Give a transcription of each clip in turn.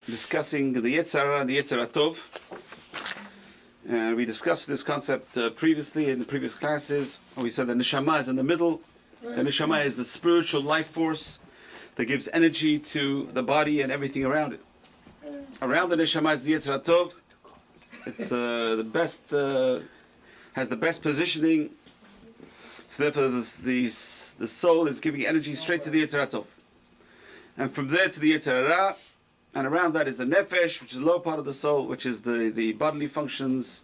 discussing the Yetzer Hara and the Yetzer Tov. And we discussed this concept previously in the previous classes. We said the Neshama is in the middle. The Neshama is the spiritual life force that gives energy to the body and everything around it. Around the Neshama is the Yetzer Tov. It's the best, has the best positioning. So therefore the soul is giving energy straight to the Yetzer Tov. And from there to the Yetzer Hara, and around that is the Nefesh, which is the lower part of the soul, which is the bodily functions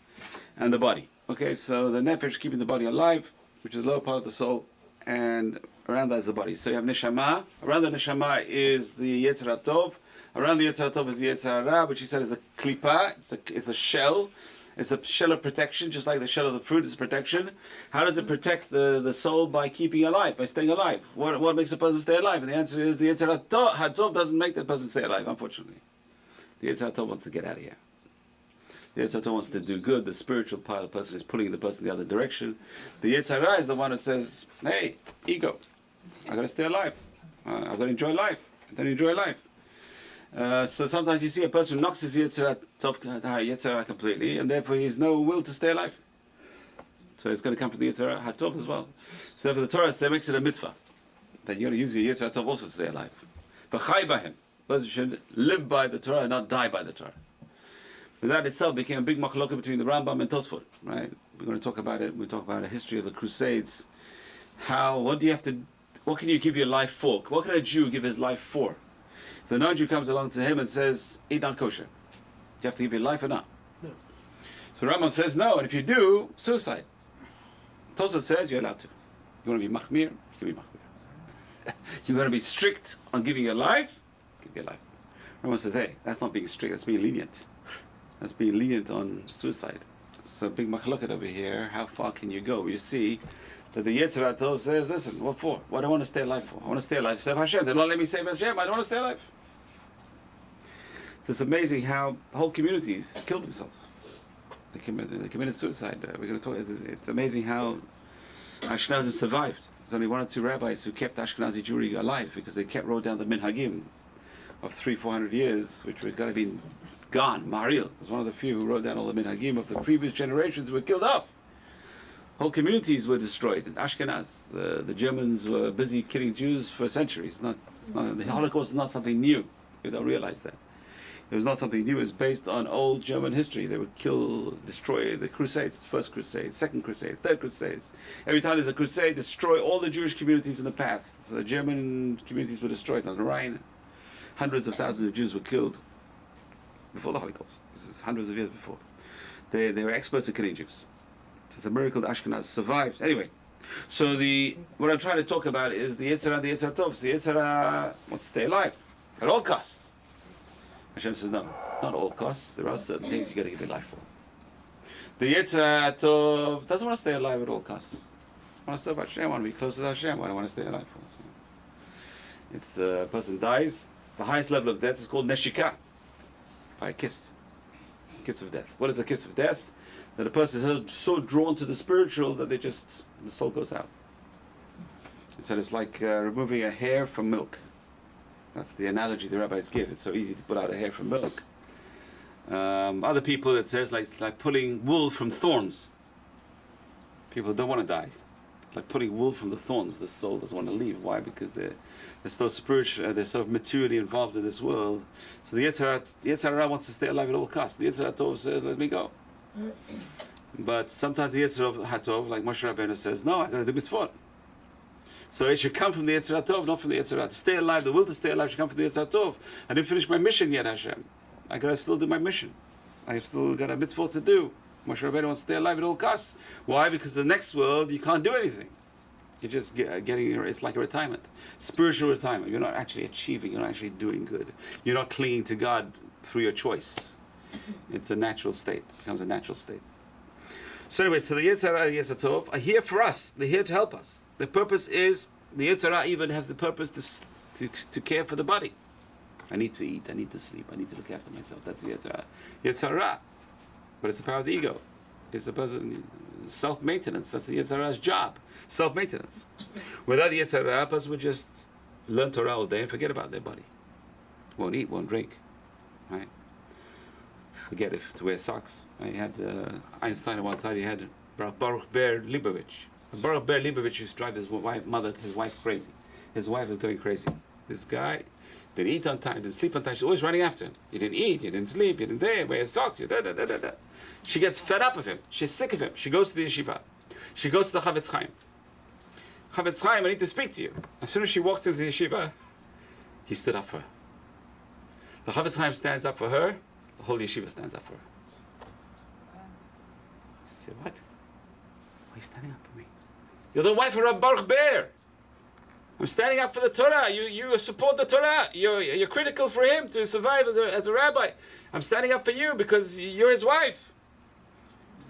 and the body. Okay, so the Nefesh keeping the body alive, which is the lower part of the soul, and around that is the body. So you have Neshama. Around the Neshama is the Yetzer Tov. Around the Yetzer Tov is the Yetzer Hara, which he said is a klipa. It's a shell. It's a shell of protection, just like the shell of the fruit is protection. How does it protect the soul? By keeping alive, by staying alive. What makes a person stay alive? And the answer is the Yetzer Tov doesn't make the person stay alive, unfortunately. The Yetzer Tov wants to get out of here. The Yetzer Tov wants to do good. The spiritual part of the person is pulling the person the other direction. The Yetzer Hara is the one who says, hey, ego, I've got to stay alive. I've got to enjoy life. I've got to enjoy life. So sometimes you see a person who knocks his Yetzer Hara completely, and therefore he has no will to stay alive. So it's going to come from the Yetzer Hara Tov as well. So for the Torah makes it a mitzvah that you got to use your Yetzer Tov also to stay alive. But chai by him, a person should live by the Torah, not die by the Torah. But that itself became a big machloka between the Rambam and Tosfot. Right? We're going to talk about it. We talk about a history of the Crusades. What can you give your life for? What can a Jew give his life for? The non-Jew comes along to him and says, eat non-kosher. Do you have to give your life or not? No. So Rambam says no, and if you do, suicide. Tosfot says you're allowed to. You want to be machmir? You can be machmir. You're going to be strict on giving your life? Give your life. Rambam says, hey, that's not being strict, that's being lenient. That's being lenient on suicide. So big machloket over here, how far can you go? You see that the Yetzer Hara says, listen, what for? What do I want to stay alive for? I want to stay alive to save Hashem. They don't let me save Hashem, I don't want to stay alive. So it's amazing how whole communities killed themselves. They committed suicide. We're going to talk. It's amazing how Ashkenazim survived. There's only one or two rabbis who kept Ashkenazi Jewry alive because they wrote down the minhagim of 300-400 years, which were going to be gone. Maharil was one of the few who wrote down all the minhagim of the previous generations who were killed off. Whole communities were destroyed in Ashkenaz. The Germans were busy killing Jews for centuries. The Holocaust is not something new. You don't realize that. It was not something new. It's based on old German history. They would kill, destroy the Crusades, First Crusade, Second Crusade, Third Crusades. Every time there's a crusade, destroy all the Jewish communities in the past. So the German communities were destroyed on the Rhine. Hundreds of thousands of Jews were killed before the Holocaust. This is hundreds of years before. They were experts at killing Jews. So it's a miracle that Ashkenaz survived. Anyway, so what I'm trying to talk about is the Yetzer Hara and the Yetzer Tov. So the Yetzer Hara wants to stay alive at all costs. Hashem says, no, not all costs. There are certain things you got to give your life for. The Yetzer Tov doesn't want to stay alive at all costs. I want to serve Hashem. I want to be close to Hashem. What I want to stay alive for. So it's a person dies. The highest level of death is called neshika. It's by a kiss. Kiss of death. What is a kiss of death? That a person is so drawn to the spiritual that the soul goes out. He said it's like removing a hair from milk. That's the analogy the rabbis give. It's so easy to pull out a hair from milk. Other people, it says, like pulling wool from thorns. People don't want to die. It's like pulling wool from the thorns. The soul doesn't want to leave. Why? Because they're so spiritual, they're so materially involved in this world. So the Yetzer Hara wants to stay alive at all costs. The Yetzer Hara Tov says, let me go. But sometimes the Yetzer Hara, like Moshe Rabbeinu says, no, I got to do mitzvot. So it should come from the Yetzer Tov, not from the Yetzer Hara. To stay alive, the will to stay alive should come from the Yetzer Tov. I didn't finish my mission yet, Hashem. I got to still do my mission. I have still got a mitzvot to do. Moshe Rabbeinu wants to stay alive at all costs. Why? Because the next world, you can't do anything. You're just it's like a retirement. Spiritual retirement. You're not actually achieving, you're not actually doing good. You're not clinging to God through your choice. It's a natural state. It becomes a natural state. So anyway, so the Yetzer Hara and Yetzer Tov are here for us. They're here to help us. The purpose is, the Yetzer Hara even has the purpose to care for the body. I need to eat, I need to sleep, I need to look after myself. That's the Yetzer Hara. Yetzer Hara. But it's the power of the ego. It's the person, self-maintenance. That's the Yetzer Hara's job. Self-maintenance. Without the Yetzer Hara, a person would just learn Torah all day and forget about their body. Won't eat, won't drink. right? Forget if to wear socks. Right? He had Einstein on one side. He had Baruch Ber Leibovich. Baruch Ber Leibovich used to drive his wife crazy. His wife was going crazy. This guy didn't eat on time, didn't sleep on time. She's always running after him. You didn't eat, you didn't sleep, you didn't wear socks. Da. She gets fed up of him. She's sick of him. She goes to the yeshiva. She goes to the Chavetz Chaim. Chavetz Chaim, I need to speak to you. As soon as she walked into the yeshiva, he stood up for her. The Chavetz Chaim stands up for her. The whole yeshiva stands up for her. She said, what? Why are you standing up for me? You're the wife of Rabbi Baruch Ber. I'm standing up for the Torah. You support the Torah. You're critical for him to survive as a rabbi. I'm standing up for you because you're his wife.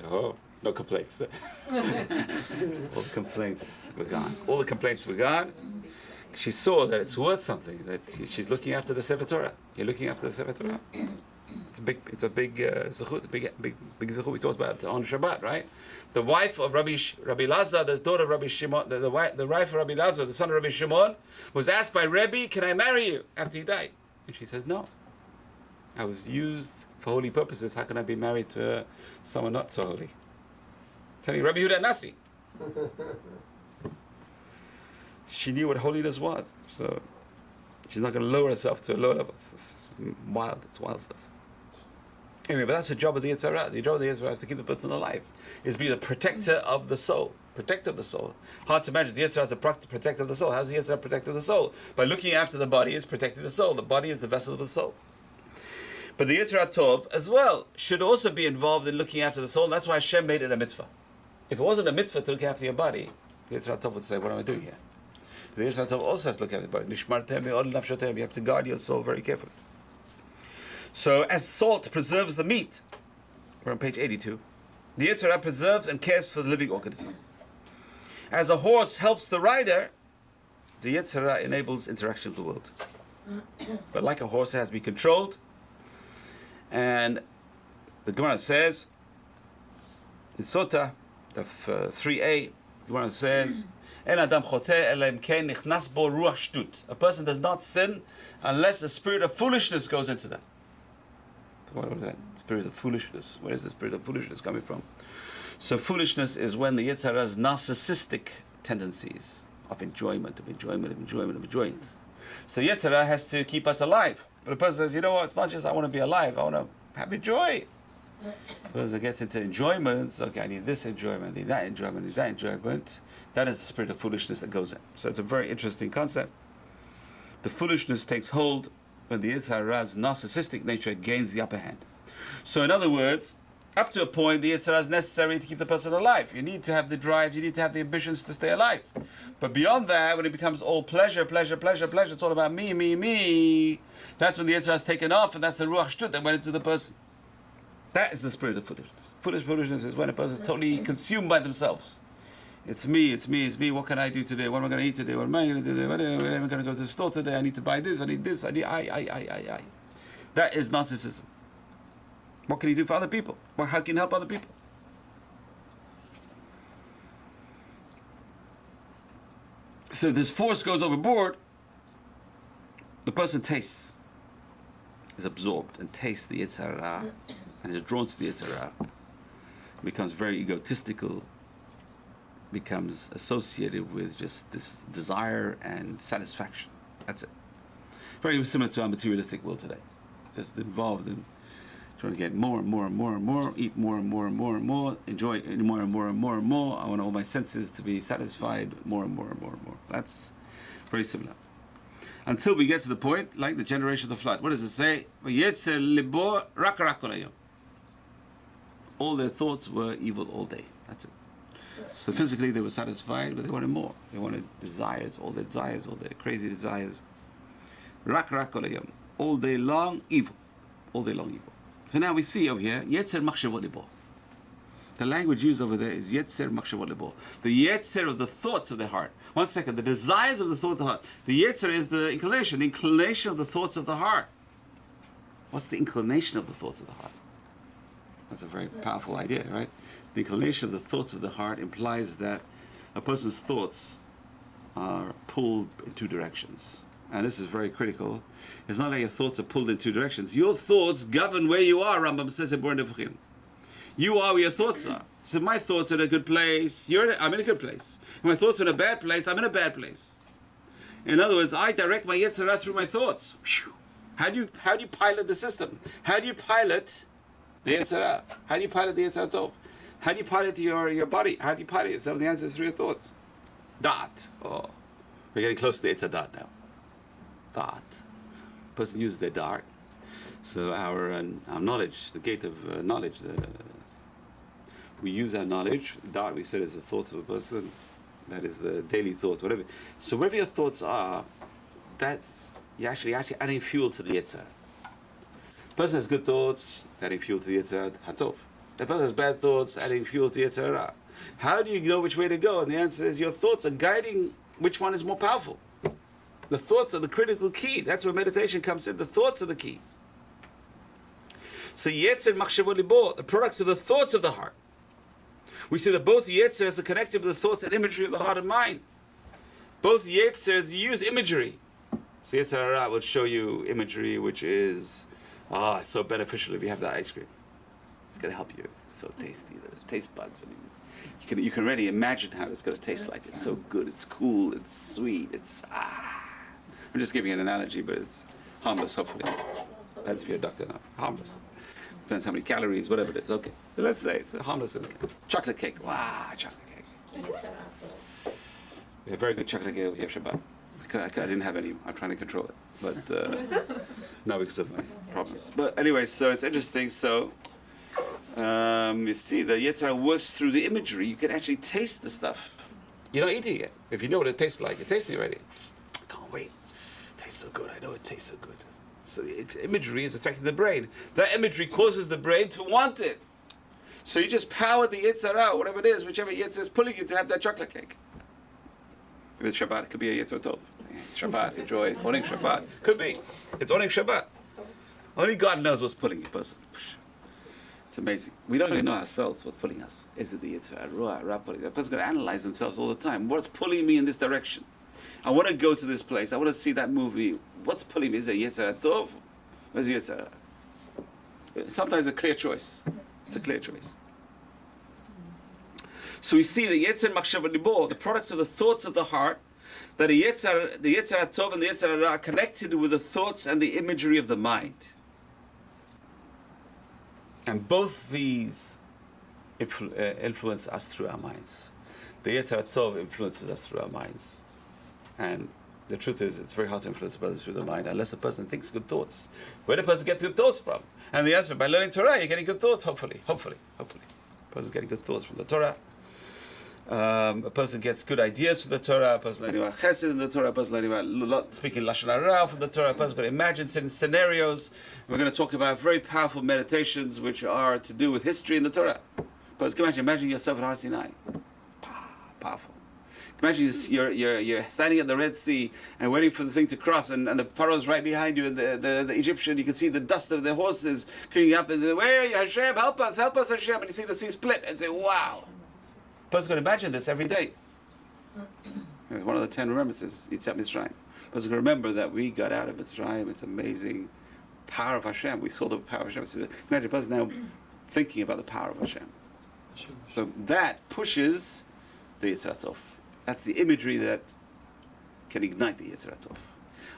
Oh, no complaints. All the complaints were gone. All the complaints were gone. She saw that it's worth something, that she's looking after the Sefer Torah. You're looking after the Sefer Torah. It's a big zechut, a big zechut. We talked about it on Shabbat, right? The wife of Rabbi Lazar, the daughter of Rabbi Shimon, the wife of Rabbi Lazar, the son of Rabbi Shimon, was asked by Rebbe, "Can I marry you?" after he died, and she says, "No. I was used for holy purposes. How can I be married to someone not so holy?" Telling Rabbi Yehuda Nasi. She knew what holiness was, so she's not going to lower herself to a low level. It's wild. It's wild stuff. Anyway, but that's the job of the Yetzer Hara. The job of the Yetzer Hara is to keep the person alive. Is be the protector of the soul. Protector of the soul. Hard to imagine. The Yetzer Hara is the protector of the soul. How's the Yetzer Hara protector of the soul? By looking after the body, it's protecting the soul. The body is the vessel of the soul. But the Yetzer Hara Tov, as well, should also be involved in looking after the soul. That's why Hashem made it a mitzvah. If it wasn't a mitzvah to look after your body, the Yetzer Hara Tov would say, what am I doing here? The Yetzer Hara Tov also has to look after the body. You have to guard your soul very carefully. So, as salt preserves the meat, we're on page 82, the Yetzer Hara preserves and cares for the living organism. As a horse helps the rider, the Yetzer Hara enables interaction with the world. But like a horse, it has to be controlled. And the Gemara says, in Sota, 3a, the Gemara says, a person does not sin unless the spirit of foolishness goes into them. What is that? Spirit of foolishness. Where is the spirit of foolishness coming from? So foolishness is when the Yetzer Hara's narcissistic tendencies of enjoyment. So Yetzer Hara has to keep us alive. But a person says, you know what, it's not just I want to be alive, I want to have joy. So as it gets into enjoyments, okay, I need this enjoyment, I need that enjoyment, I need that enjoyment. That is the spirit of foolishness that goes in. So it's a very interesting concept. The foolishness takes hold when the Yetzer Hara's narcissistic nature gains the upper hand. So in other words, up to a point, the Yetzer Hara is necessary to keep the person alive. You need to have the drive, you need to have the ambitions to stay alive. But beyond that, when it becomes all pleasure, it's all about me, that's when the Yetzer Hara is taken off, and that's the Ruach Shtut that went into the person. That is the spirit of foolishness. Foolishness is when a person is totally consumed by themselves. It's me, what can I do today? What am I going to eat today? What am I going to do today? When am I going to go to the store today? I need to buy this, I need this, I. That is narcissism. What can you do for other people? How can you help other people? So if this force goes overboard, the person tastes, is absorbed and tastes the Yetzer Hara and is drawn to the Yetzer Hara, becomes very egotistical, becomes associated with just this desire and satisfaction. That's it. Very similar to our materialistic world today. Just involved in trying to get more and more, eat more and more, enjoy more and more. I want all my senses to be satisfied more and more. That's very similar. Until we get to the point, like the generation of the flood. What does it say? All their thoughts were evil all day. That's it. So physically they were satisfied, but they wanted more. They wanted desires, all their crazy desires. All day long, evil. All day long, evil. So now we see over here, Yetzer Machshavot Libo. The language used over there is Yetzer Machshavot Libo. The Yetzer of the thoughts of the heart. 1 second, the desires of the thought of the heart. The Yetzer is the inclination of the thoughts of the heart. What's the inclination of the thoughts of the heart? That's a very powerful idea, right? The inclination of the thoughts of the heart implies that a person's thoughts are pulled in two directions. and this is very critical, it's not like your thoughts are pulled in two directions. Your thoughts govern where you are, Rambam says in Born Nevuchim. You are where your thoughts are. So my thoughts are in a good place, I'm in a good place. If my thoughts are in a bad place, I'm in a bad place. In other words, I direct my Yetzer Hara through my thoughts. How do you pilot the system? How do you pilot the Yetzer Hara? How do you pilot the Yetzer Hara Tov? How do you pilot your body? How do you pilot yourself? The answer is through your thoughts. Dot. Oh, we're getting close to the Yetzer Dot now. Dot. Person uses their dart. So our knowledge, the gate of knowledge, we use our knowledge. Dart, we said, is the thoughts of a person. That is the daily thoughts, whatever. So wherever your thoughts are, that's you're actually adding fuel to the Yetzer Hara. Person has good thoughts, adding fuel to the Yetzer Hara, Hatov. The person has bad thoughts, adding fuel to the Yetzer Hara. How do you know which way to go? And the answer is your thoughts are guiding which one is more powerful. The thoughts are the critical key. That's where meditation comes in. The thoughts are the key. So Yetzer Machshavot Libo, the products of the thoughts of the heart. We see that both Yetzers are connected with the thoughts and imagery of the heart and mind. Both Yetzers use imagery. So Yetzer Hara will show you imagery which is, it's so beneficial if you have that ice cream. It's going to help you. It's so tasty. Those taste buds. I mean, you can already imagine how it's going to taste like. It's so good. It's cool. It's sweet. I'm just giving an analogy, but it's harmless, hopefully. Depends if you're a doctor now. Harmless. Depends how many calories, whatever it is. Okay. But let's say it's a harmless. Chocolate cake. Wow, chocolate cake. Yeah, very good chocolate cake over Shabbat. I didn't have any. I'm trying to control it. But no, because of my problems. But anyway, so it's interesting. So you see, the Yetzer Hara works through the imagery. You can actually taste the stuff. You're not eating it. If you know what it tastes like, you're tasting it already. I can't wait. It tastes so good. I know it tastes so good. So the imagery is affecting the brain. That imagery causes the brain to want it. So you just power the Yetzer Hara, whatever it is, whichever Yetzer is pulling you to have that chocolate cake. If it's Shabbat, it could be a Yetzer Tov. Shabbat, enjoy. Onik Shabbat. Could be. It's Onik Shabbat. Only God knows what's pulling you, person. It's amazing. We don't even know ourselves what's pulling us. Is it the Yetzer Hara pulling? A person's going to analyze themselves all the time. What's pulling me in this direction? I want to go to this place. I want to see that movie. What's pulling me? Is it Yetzer Hara Tov? Or is it Yetzer Hara? Sometimes a clear choice. It's a clear choice. So we see the Yetzer Machshavot Libo, the products of the thoughts of the heart, that the Yetzer Hara Tov and the Yetzer Hara are connected with the thoughts and the imagery of the mind. And both these influence us through our minds. The Yetzer Hara Tov influences us through our minds. And the truth is, it's very hard to influence a person through the mind unless a person thinks good thoughts. Where do a person get good thoughts from? And the answer, by learning Torah, you're getting good thoughts, hopefully. A person's getting good thoughts from the Torah. A person gets good ideas from the Torah. A person learning about Chesed in the Torah. A person learning about speaking Lashon Hara from the Torah. A person's going to imagine scenarios. We're going to talk about very powerful meditations which are to do with history in the Torah. A person can imagine yourself at Har Sinai. Powerful. Imagine you're standing at the Red Sea and waiting for the thing to cross, and the Pharaoh's right behind you, and the Egyptian, you can see the dust of their horses creeping up, and where are you, Hashem? Help us, Hashem! And you see the sea split, and say, wow. A person's going to imagine this every day. One of the 10 remembrances, Yitzhak Mitzrayim. A person's going to remember that we got out of Mitzrayim. It's amazing power of Hashem. We saw the power of Hashem. So imagine a person now thinking about the power of Hashem. So that pushes the Yetzer Hara Tov. That's the imagery that can ignite the Yetzer Hara Tov.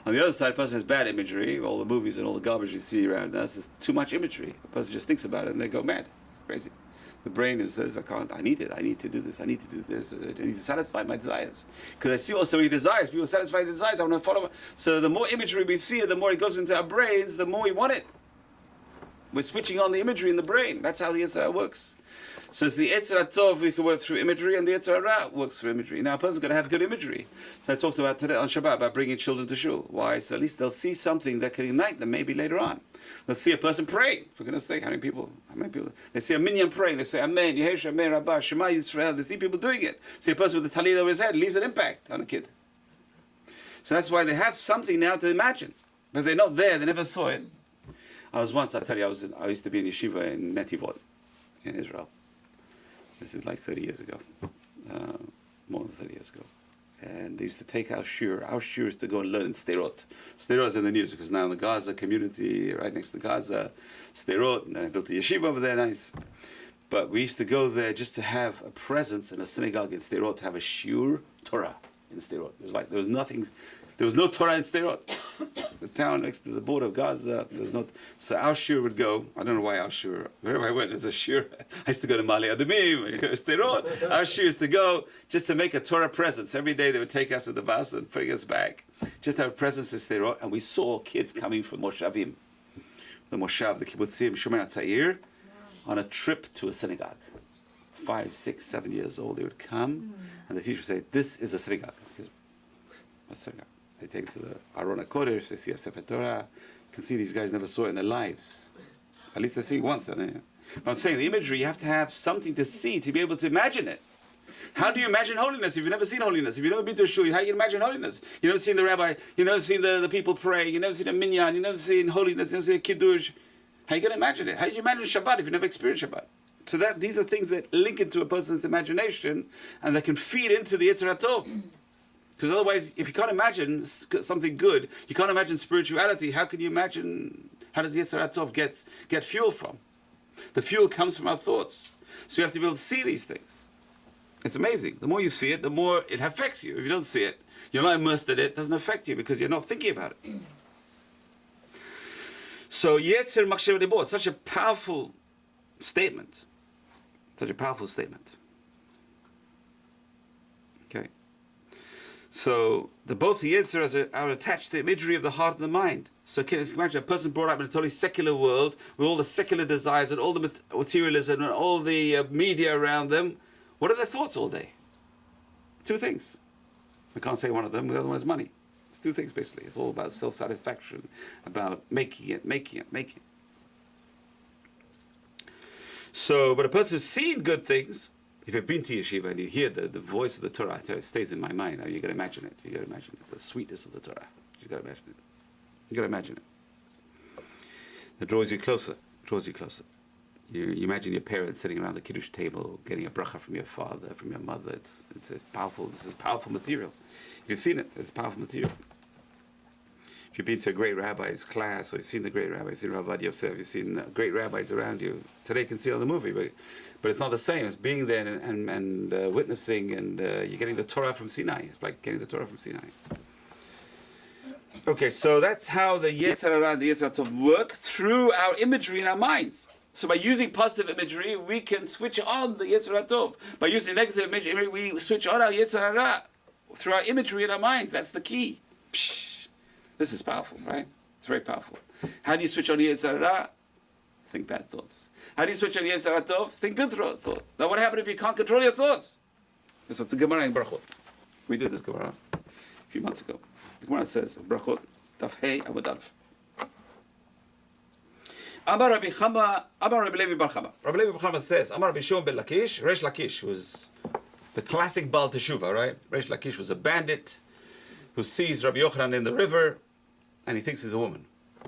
On the other side, a person has bad imagery. All the movies and all the garbage you see around us is too much imagery. A person just thinks about it and they go mad, crazy. The brain says, I need it. I need to do this. I need to do this. I need to satisfy my desires. Because I see also many desires. People satisfy the desires. I want to follow. So the more imagery we see, the more it goes into our brains, the more we want it. We're switching on the imagery in the brain. That's how the Yetzer Hara works. So it's the Yetzer Hara Tov, we can work through imagery, and the Yetzer Hara works through imagery. Now a person's going to have good imagery. So I talked about today on Shabbat about bringing children to shul. Why? So at least they'll see something that can ignite them maybe later on. They'll see a person praying. For goodness sake, how many people? They see a minyan praying. They say, Amen, Yehesh, Amen, Rabbah, Shema Yisrael. They see people doing it. See a person with the talit over his head. It leaves an impact on a kid. So that's why they have something now to imagine. But if they're not there, they never saw it. I used to be in yeshiva in Netivot, in Israel. This is like 30 years ago. More than 30 years ago. and they used to take our shir. Our shir is to go and learn in Sderot. Sderot is in the news because now in the Gaza community, right next to Gaza, Sderot, and I built a yeshiva over there, nice. But we used to go there just to have a presence in a synagogue in Sderot, to have a shiur Torah in Sderot. There was nothing, there was no Torah in Sderot. The town next to the border of Gaza, there was not. So our shiur would go. I don't know why our shiur. Wherever I went, there's a shiur. I used to go to Mali Adamim, Sderot. Our shiur used to go just to make a Torah presence. Every day they would take us to the Bassous and bring us back, just to have a presence in Sderot. And we saw kids coming from Moshavim, the Moshav, the Kibbutzim, Shomer HaTzair, on a trip to a synagogue. 5, 6, 7 years old, they would come, and the teacher would say, "This is a synagogue." A synagogue. They take it to the Aron HaKodesh, they see a Sefer Torah. You can see these guys never saw it in their lives. At least they see it once. But I'm saying the imagery, you have to have something to see to be able to imagine it. How do you imagine holiness if you've never seen holiness? If you've never been to a shul, how do you imagine holiness? You've never seen the rabbi, you've never seen the people pray, you've never seen a minyan, you've never seen holiness, you've never seen a kiddush. How are you going to imagine it? How do you imagine Shabbat if you've never experienced Shabbat? So these are things that link into a person's imagination and that can feed into the Yetzer HaTov. Because otherwise, if you can't imagine something good, you can't imagine spirituality, how can you imagine, how does the Yetzer HaTov get fuel from? The fuel comes from our thoughts. So you have to be able to see these things. It's amazing. The more you see it, the more it affects you. If you don't see it, you're not immersed in it, it doesn't affect you because you're not thinking about it. So Yetzer Machshav Libor, such a powerful statement. Such a powerful statement. Okay. So both the Yetzer are attached to the imagery of the heart and the mind. So can you imagine a person brought up in a totally secular world with all the secular desires and all the materialism and all the media around them. What are their thoughts all day? 2 things. I can't say one of them, the other one is money. It's 2 things basically. It's all about self-satisfaction, about making it. So, but a person who's seen good things, if you've been to yeshiva and you hear the voice of the Torah, it stays in my mind. Now you got to imagine it. You got to imagine it. The sweetness of the Torah. You got to imagine it. You got to imagine it. It draws you closer. You imagine your parents sitting around the kiddush table, getting a bracha from your father, from your mother. It's a powerful. This is powerful material. If you've seen it, it's powerful material. If you've been to a great rabbi's class, or you've seen the great rabbis, you've seen Rabbi Yosef, you've seen great rabbis around you. Today you can see on the movie, but it's not the same. It's being there and witnessing, and you're getting the Torah from Sinai. It's like getting the Torah from Sinai. Okay, so that's how the Yetzer Hara and the Yetzer HaTov work through our imagery in our minds. So by using positive imagery, we can switch on the Yetzer HaTov. By using negative imagery, we switch on our Yetzer Hara through our imagery in our minds. That's the key. Psh. This is powerful, right? It's very powerful. How do you switch on the Yetzer Hara? Think bad thoughts. How do you switch on the Yetzer HaTov? Think good thoughts. Now what happens if you can't control your thoughts? This is the Gemara in Brachot. We did this Gemara a few months ago. The Gemara says, Brachot, Taf Hei Amud Aleph. Amar Rabbi Chama, Amar Rabbi Levi Bar Chama. Rabbi Levi Bar Chama says, Amar Rabbi Shimon ben Lakish. Resh Lakish was the classic Baal Teshuvah, right? Resh Lakish was a bandit who sees Rabbi Yochanan in the river, and he thinks he's a woman.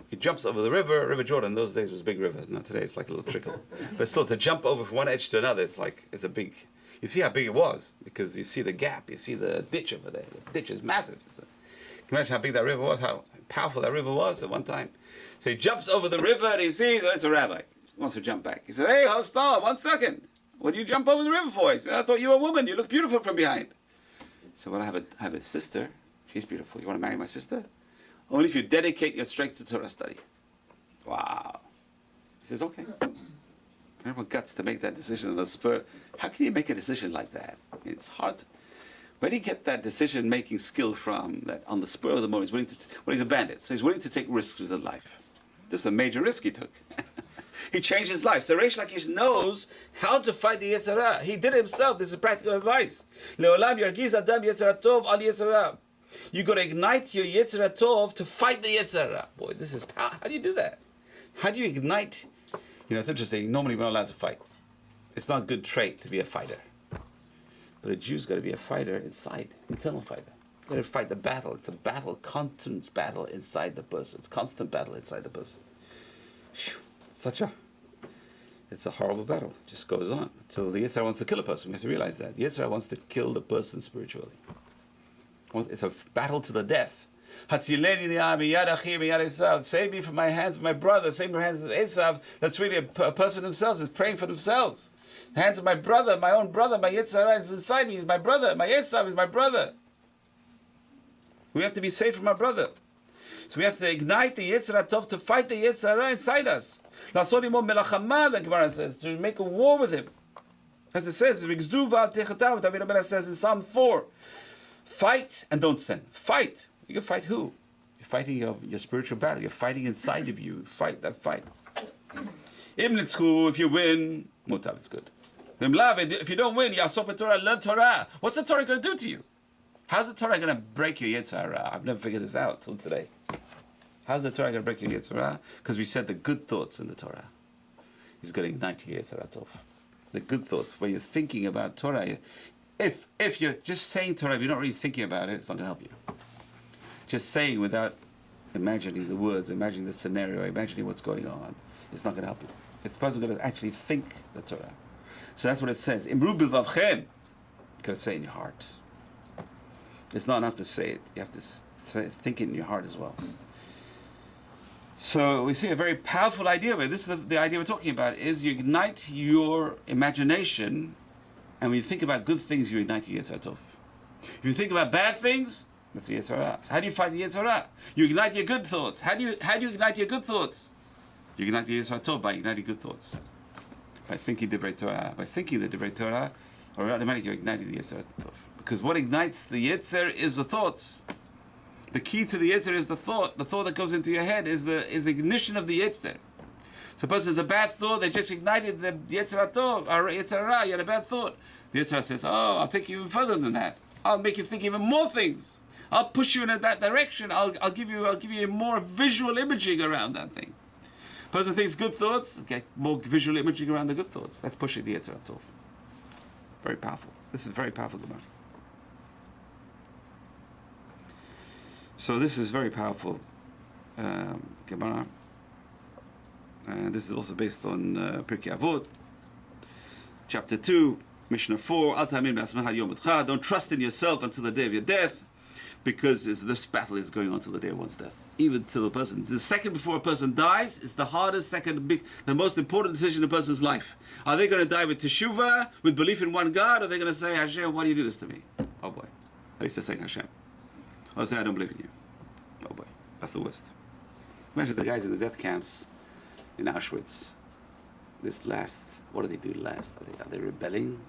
He jumps over the river. River Jordan in those days was a big river. Now today it's like a little trickle. But still, to jump over from one edge to another, it's a big. You see how big it was because you see the gap. You see the ditch over there. The ditch is massive. Can you imagine how big that river was? How powerful that river was at one time? So he jumps over the river and he sees, oh, it's a rabbi. He wants to jump back. He said, "Hey, stop! 1 second. What do you jump over the river for?" He said, "I thought you were a woman. You look beautiful from behind." So well, I have a sister. She's beautiful. You want to marry my sister? Only if you dedicate your strength to Torah study. Wow. He says, okay. Everyone guts to make that decision on the spur. How can you make a decision like that? I mean, it's hard. Where do you get that decision-making skill from? That on the spur of the moment, he's a bandit, so he's willing to take risks with his life. This is a major risk he took. He changed his life. So Reish Lakish knows how to fight the Yetzer Hara. He did it himself. This is practical advice. Le'olam yargiz adam Yetzer HaTov al Yetzer Hara. You got to ignite your Yetzer HaTov to fight the Yetzer Hara. Boy, this is power. How do you do that? How do you ignite? You know, it's interesting. Normally we're not allowed to fight. It's not a good trait to be a fighter. But a Jew's got to be a fighter inside, internal fighter. You've got to fight the battle. It's a battle, constant battle inside the person. It's constant battle inside the person. It's a horrible battle. It just goes on until the Yetzer Hara wants to kill a person. We have to realize that. The Yetzer Hara wants to kill the person spiritually. It's a battle to the death. Save me from my hands of my brother. Save me from the hands of Esav. That's really a person themselves is praying for themselves. The hands of my brother, my own brother, my Yitzhara is inside me. Is my brother. My Esav is my brother. We have to be saved from our brother. So we have to ignite the Yitzhara Tov to fight the Yitzhara inside us. The Gemara says, to make a war with him. As it says, David says in Psalm 4, fight and don't sin. Fight. You can fight who? You're fighting your spiritual battle. You're fighting inside of you. Fight that fight. If you win, mutav, it's good. If you don't win, learn Torah. What's the Torah going to do to you? How's the Torah going to break your Yetzirah? I've never figured this out till today. How's the Torah going to break your Yetzirah? Because we said the good thoughts in the Torah is going to ignite your Yetzirah Tov. The good thoughts, where you're thinking about Torah. If you're just saying Torah, if you're not really thinking about it, it's not going to help you. Just saying without imagining the words, imagining the scenario, imagining what's going on, it's not going to help you. It's the person going to actually think the Torah. So that's what it says. Imru b'vavchem. You got to say it in your heart. It's not enough to say it. You have to think it in your heart as well. So we see a very powerful idea. This is the idea we're talking about, is you ignite your imagination, and when you think about good things, you ignite your Yetzirah Tov. If you think about bad things, that's the Yetzirah. So how do you fight the Yetzirah? You ignite your good thoughts. How do you ignite your good thoughts? You ignite the Yetzirah Tov by igniting good thoughts. By thinking the Divrei Torah. By thinking the Divrei Torah, or automatically you're igniting the Yetzirah Tov. Because what ignites the Yetzer is the thoughts. The key to the Yetzer is the thought. The thought that goes into your head is the ignition of the Yetzer. Suppose there's a bad thought, they just ignited the Yetzirah Tov, or Yetzirah Ra, you had a bad thought. The Yetzirah says, oh, I'll take you even further than that. I'll make you think even more things. I'll push you in that direction. I'll give you more visual imaging around that thing. Person thinks good thoughts, okay, more visual imaging around the good thoughts. That's pushing the Yetzirah Tov. Very powerful. This is very powerful Gemara. So this is very powerful Gemara. And this is also based on Pirkei Avot, chapter 2, Mishnah 4. Don't trust in yourself until the day of your death, because this battle is going on till the day of one's death. Even till the second before a person dies is the hardest the most important decision in a person's life. Are they going to die with teshuvah, with belief in one God, or are they going to say, Hashem, why do you do this to me? Oh boy. At least they're saying Hashem. Or say, I don't believe in you. Oh boy. That's the worst. Imagine the guys in the death camps in Auschwitz. What do they do last? Are they rebelling?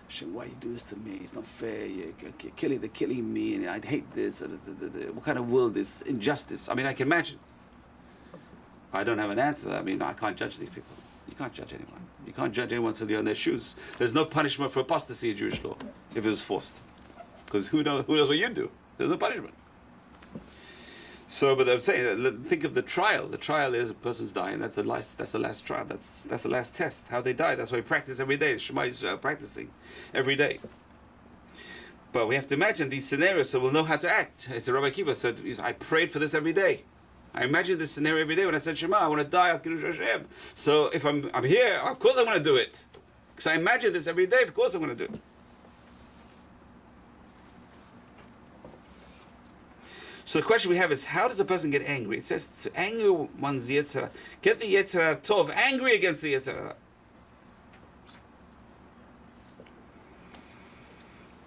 Hashem, why you do this to me? It's not fair. You're killing me, and I'd hate this. What kind of world is injustice? I mean, I can imagine. I don't have an answer. I mean, I can't judge these people. You can't judge anyone. You can't judge anyone until you're in their shoes. There's no punishment for apostasy in Jewish law if it was forced. Because who knows what you do? There's no punishment. So, but I'm saying, think of the trial. The trial is a person's dying. That's the last trial. That's the last test. How they die. That's why we practice every day. Shema is practicing every day. But we have to imagine these scenarios so we'll know how to act. As the Rabbi Kiva said, I prayed for this every day. I imagined this scenario every day when I said Shema. I want to die. Al Kiddush Hashem. So if I'm here, of course I want to do it. Because I imagine this every day. Of course I'm going to do it. So the question we have is, how does a person get angry? It says to anger one's Yetzirah. Get the Yetzirah Tov, angry against the Yetzirah.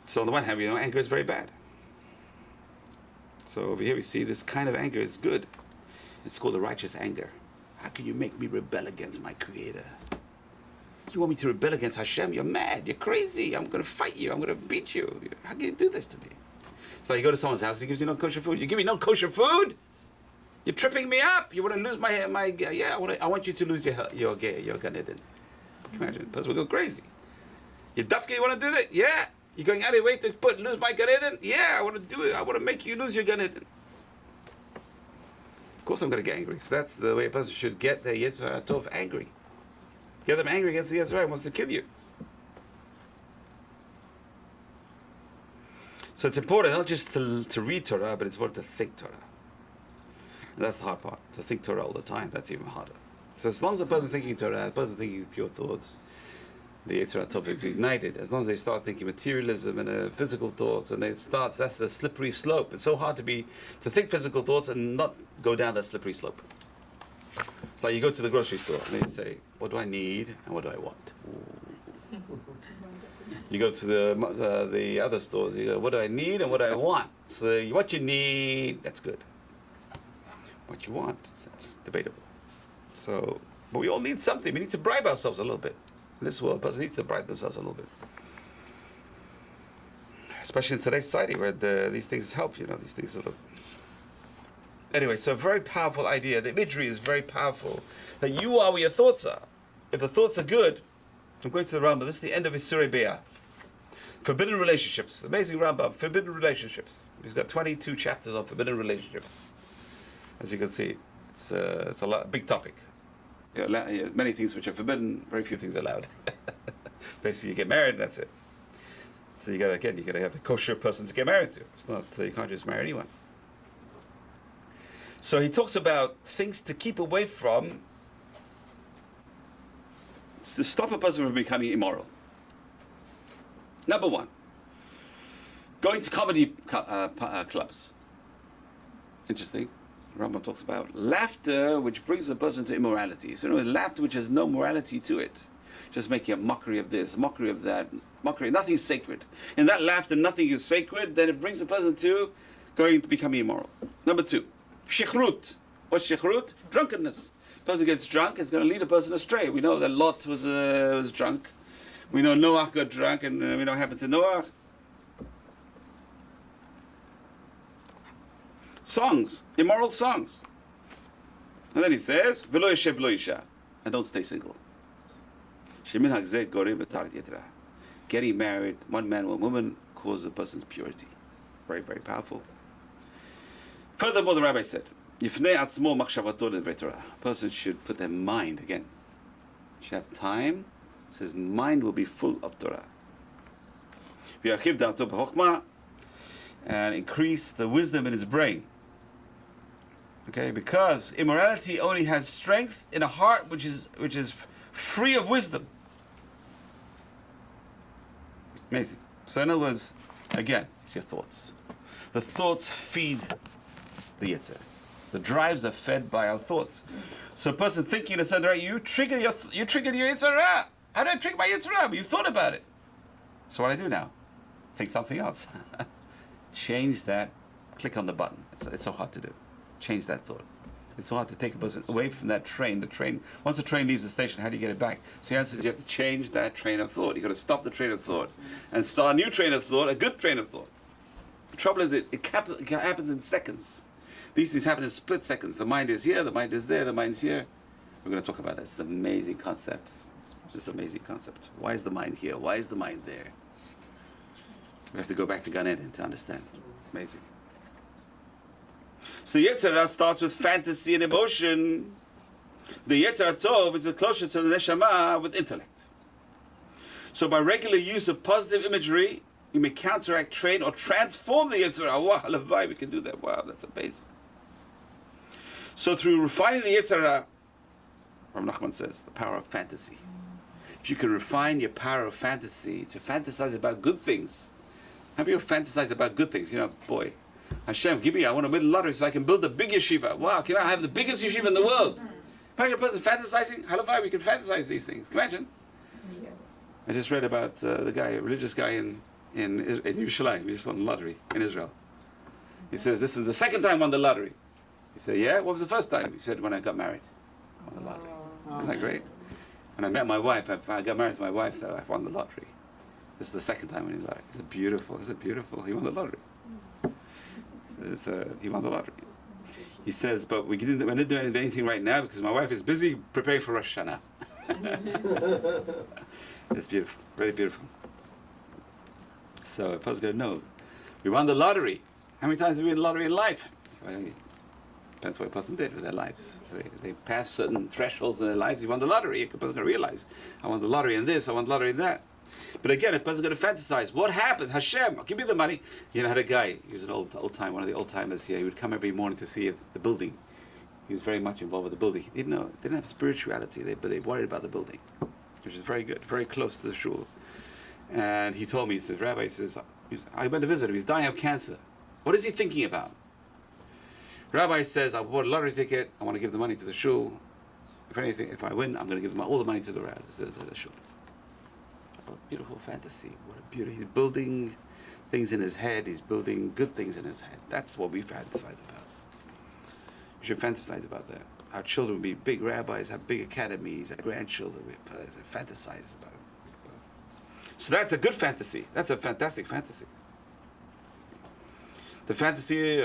So on the one hand, anger is very bad. So over here we see this kind of anger is good. It's called a righteous anger. How can you make me rebel against my Creator? You want me to rebel against Hashem? You're mad. You're crazy. I'm going to fight you. I'm going to beat you. How can you do this to me? So you go to someone's house and he gives you no kosher food. You give me no kosher food? You're tripping me up. You want to lose I want you to lose your Gan Eden. Imagine, the person will go crazy. You dafka, you want to do that? Yeah. You're going out of your way to lose my Gan Eden? Yeah, I want to do it. I want to make you lose your Gan Eden. Of course I'm going to get angry. So that's the way a person should get their Yetzirah Tov angry. Get them angry against the Yetzirah. He wants to kill you. So it's important not just to read Torah, but it's important to think Torah. And that's the hard part. To think Torah all the time, that's even harder. So as long as the person thinking Torah, the person thinking pure thoughts, the Yetzer Tov is ignited. As long as they start thinking materialism and physical thoughts, and it starts, that's the slippery slope. It's so hard to think physical thoughts and not go down that slippery slope. It's like you go to the grocery store and they say, what do I need and what do I want? You go to the other stores, you go, what do I need and what do I want? So what you need, that's good. What you want, that's debatable. So, but we all need something. We need to bribe ourselves a little bit. In this world, a person needs to bribe themselves a little bit. Especially in today's society where these things help, these things sort of... Anyway, so a very powerful idea. The imagery is very powerful. That you are where your thoughts are. If the thoughts are good, I'm going to the Rambam. This is the end of Isurei Be'ah. Forbidden relationships. Amazing Rambam. Forbidden relationships. He's got 22 chapters on forbidden relationships. As you can see, it's a big topic. There's many things which are forbidden, very few things allowed. Basically, you get married, and that's it. So you gotta have a kosher person to get married to. It's not, you can't just marry anyone. So he talks about things to keep away from, to stop a person from becoming immoral. Number one, going to comedy clubs. Interesting. Rambam talks about laughter which brings a person to immorality. So laughter which has no morality to it, just making a mockery of this, mockery of that, nothing is sacred. In that laughter nothing is sacred, then it brings a person to becoming immoral. Number two, shechrut. What's shechrut? Drunkenness. Person gets drunk, it's going to lead a person astray. We know that Lot was drunk. We know Noah got drunk, and we know what happened to Noah. Songs, immoral songs. And then he says, V'lo yeshev lo isha, and don't stay single. Shemin hagzeh gorim b'tarit yetra. Getting married, one man, one woman, causes a person's purity. Very, very powerful. Furthermore, the rabbi said, Yifnei atzmo machshavato le'dvrei Torah. A person should put their mind, again, should have time, so his mind will be full of Torah. V'yachiv da'ato b'chokhmah, and increase the wisdom in his brain. Okay, because immorality only has strength in a heart which is free of wisdom. Amazing. So in other words, again, it's your thoughts. The thoughts feed the Yetzer. The drives are fed by our thoughts. So a person thinking in a certain way, you trigger your Yetzer. How do I trigger my Yetzer? You thought about it. So what do I do now? Think something else. Change that. Click on the button. It's so hard to do. Change that thought. It's so hard to take a person away from that train. Once the train leaves the station, how do you get it back? So the answer is you have to change that train of thought. You've got to stop the train of thought and start a new train of thought, a good train of thought. The trouble is it happens in seconds. These things happen in split seconds. The mind is here, the mind is there, the mind's here. We're going to talk about that. It's an amazing concept. It's an amazing concept. Why is the mind here? Why is the mind there? We have to go back to Gan Eden to understand. Amazing. So the Yetzer Hara starts with fantasy and emotion. The Yetzer Tov is closer to the Neshama with intellect. So by regular use of positive imagery, you may counteract, train, or transform the Yetzer Hara. Wow, halavai, we can do that. Wow, that's amazing. So through refining the Yetzer Hara, Rabbi Nachman says, the power of fantasy. If you can refine your power of fantasy to fantasize about good things. How many of you fantasize about good things? Boy, Hashem, I want to win the lottery so I can build a big yeshiva. Wow, can I have the biggest yeshiva in the world? Imagine a person fantasizing. Halavai, we can fantasize these things. Can you imagine? Yeah. I just read about a religious guy in Yerushalayim. He just won the lottery in Israel. He says, this is the second time I won the lottery. He said, yeah? What was the first time? He said, when I got married. I won the lottery. Isn't that great? When I met my wife, I got married to my wife, though, I won the lottery. This is the second time in his life. Is it beautiful? He won the lottery. He won the lottery. He says, but we're not doing anything right now because my wife is busy preparing for Rosh Hashanah. It's beautiful, very beautiful. So a person's going to know, we won the lottery. How many times have we won the lottery in life? Well, depends what a person did with their lives. So they pass certain thresholds in their lives. You won the lottery. A person's going to realize, I won the lottery in this, I won the lottery in that. But again, a person's going to fantasize. What happened? Hashem, give me the money. I had a guy, he was an old time, one of the old timers here. He would come every morning to see the building. He was very much involved with the building. He didn't have spirituality, but they worried about the building. He which is very good, very close to the shul. And he told me, he says, Rabbi, he says, I went to visit him, he's dying of cancer. What is he thinking about? Rabbi says, I bought a lottery ticket, I want to give the money to the shul. If anything, if I win, I'm going to give all the money to the shul. What a beautiful fantasy. What a beauty. He's building things in his head. He's building good things in his head. That's what we fantasize about. We should fantasize about that. Our children will be big rabbis, have big academies, our grandchildren, we fantasize about it. So that's a good fantasy. That's a fantastic fantasy. The fantasy,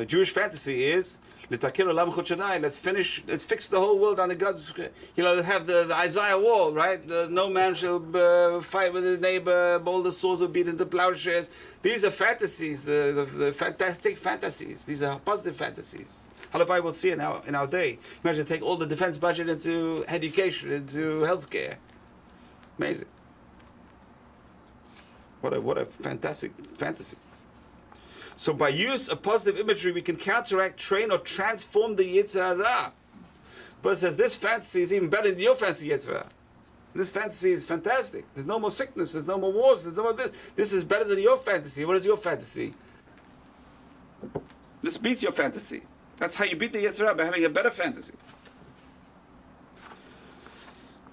Jewish fantasy is, let's fix the whole world on the God's, have the Isaiah wall, right? No man shall fight with his neighbor, all the swords will beat into plowshares. These are fantasies, the fantastic fantasies. These are positive fantasies. Halabai will see in our day. Imagine take all the defense budget into education, into healthcare. Amazing. What a fantastic fantasy. So by use of positive imagery, we can counteract, train, or transform the Yetzer Hara. But it says this fantasy is even better than your fantasy Yetzer Hara. This fantasy is fantastic. There's no more sickness. There's no more wars. There's no more this. This is better than your fantasy. What is your fantasy? This beats your fantasy. That's how you beat the Yetzer Hara, by having a better fantasy.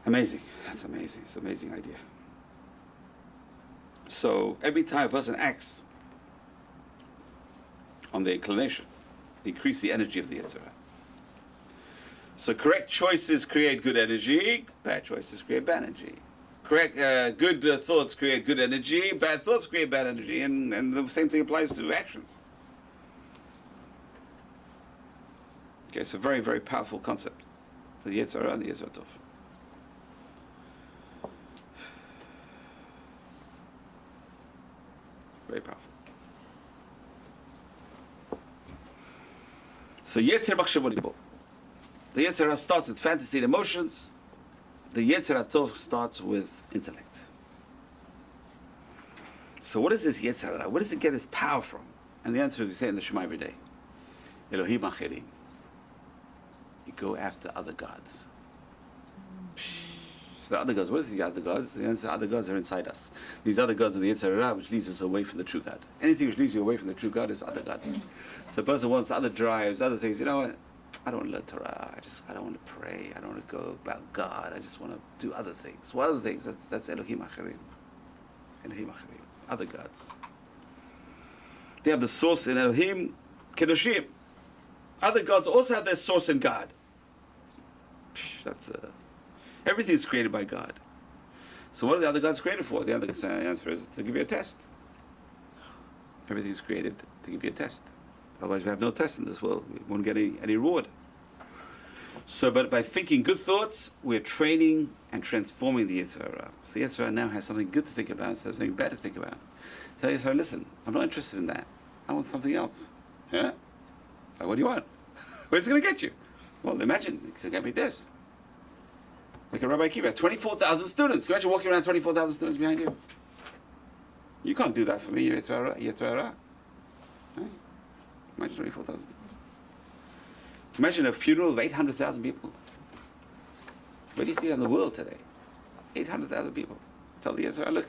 Amazing. That's amazing. It's an amazing idea. So every time a person acts on the inclination, increase the energy of the Yetzer Hara. So correct choices create good energy, bad choices create bad energy. Correct, good thoughts create good energy, bad thoughts create bad energy, and the same thing applies to actions. Okay, it's a very, very powerful concept. The Yetzer Hara and the Yetzer Tov. Very powerful. So Yetzer Machshavot. The Yetzer Hara starts with fantasy and emotions. The Yetzer Tov starts with intellect. So what is this Yetzer Hara? Where does it get its power from? And the answer is we say in the Shema every day. Elohim Acherim. You go after other gods. So the other gods, what is the other gods? The answer, other gods are inside us. These other gods are the Yetzer Hara, which leads us away from the true God. Anything which leads you away from the true God is other gods. So a person wants other drives, other things. You know what? I don't want to learn Torah. I don't want to pray. I don't want to go about God. I just want to do other things. What other things? That's Elohim Acherim. Elohim Acherim. Other gods. They have the source in Elohim Kedoshim. Other gods also have their source in God. That's everything is created by God. So what are the other gods created for? The other answer is to give you a test. Everything is created to give you a test. Otherwise we have no test in this world. We won't get any reward. So but by thinking good thoughts, we're training and transforming the Yetzer Hara. So the Yetzer Hara now has something good to think about, so something bad to think about. Tell the Yetzer Hara, listen, I'm not interested in that. I want something else. Yeah? What do you want? Where's it going to get you? Well, imagine, it's going to get me this. Like a Rabbi Akiva, 24,000 students. Can you imagine walking around 24,000 students behind you? You can't do that for me, Yetzer Hara. Right? Imagine 24,000 students. Imagine a funeral of 800,000 people. Where do you see that in the world today? 800,000 people. Tell the Yetzer Hara, look,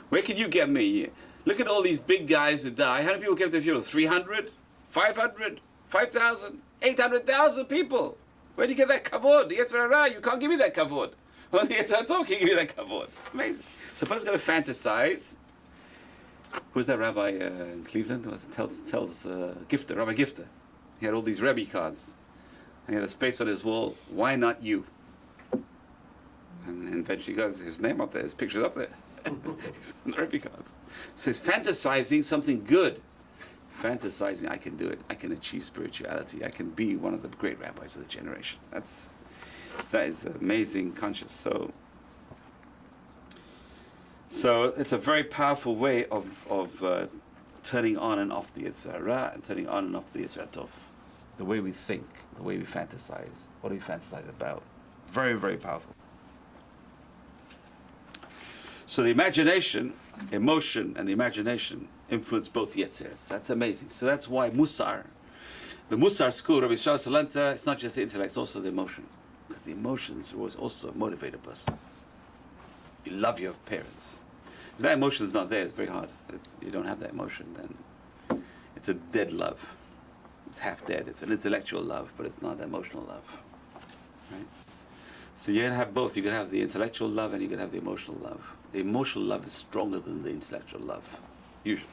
where can you get me? Look at all these big guys that die. How many people came to the funeral? 300? 500? 5,000? 800,000 people. Where do you get that kavod? The Yetzer Hara, you can't give me that kavod. Well, the Yetzer Hara can give you that kavod. Amazing. So a person's going to fantasize. Who's that rabbi in Cleveland? Tells Gifter, Rabbi Gifter. He had all these Rebbe cards. He had a space on his wall. Why not you? And eventually he got his name up there, his picture's up there. The Rebbe cards. So he's fantasizing something good. Fantasizing, I can do it. I can achieve spirituality. I can be one of the great rabbis of the generation. That is amazing conscious. So it's a very powerful way of turning on and off the Yetzer Hara and turning on and off the Yetzer Tov. The way we think, the way we fantasize. What do we fantasize about? Very, very powerful. So the imagination, emotion, and the imagination influence both Yetzeres. That's amazing. So that's why Musar, the Musar school, Rabbi Shas Salanta, it's not just the intellect, it's also the emotion. Because the emotions always also motivate a person. You love your parents. If that emotion is not there, it's very hard. You don't have that emotion, then it's a dead love. It's half dead. It's an intellectual love, but it's not emotional love. Right? So you're going to have both. You're going to have the intellectual love and you're going to have the emotional love. The emotional love is stronger than the intellectual love, usually.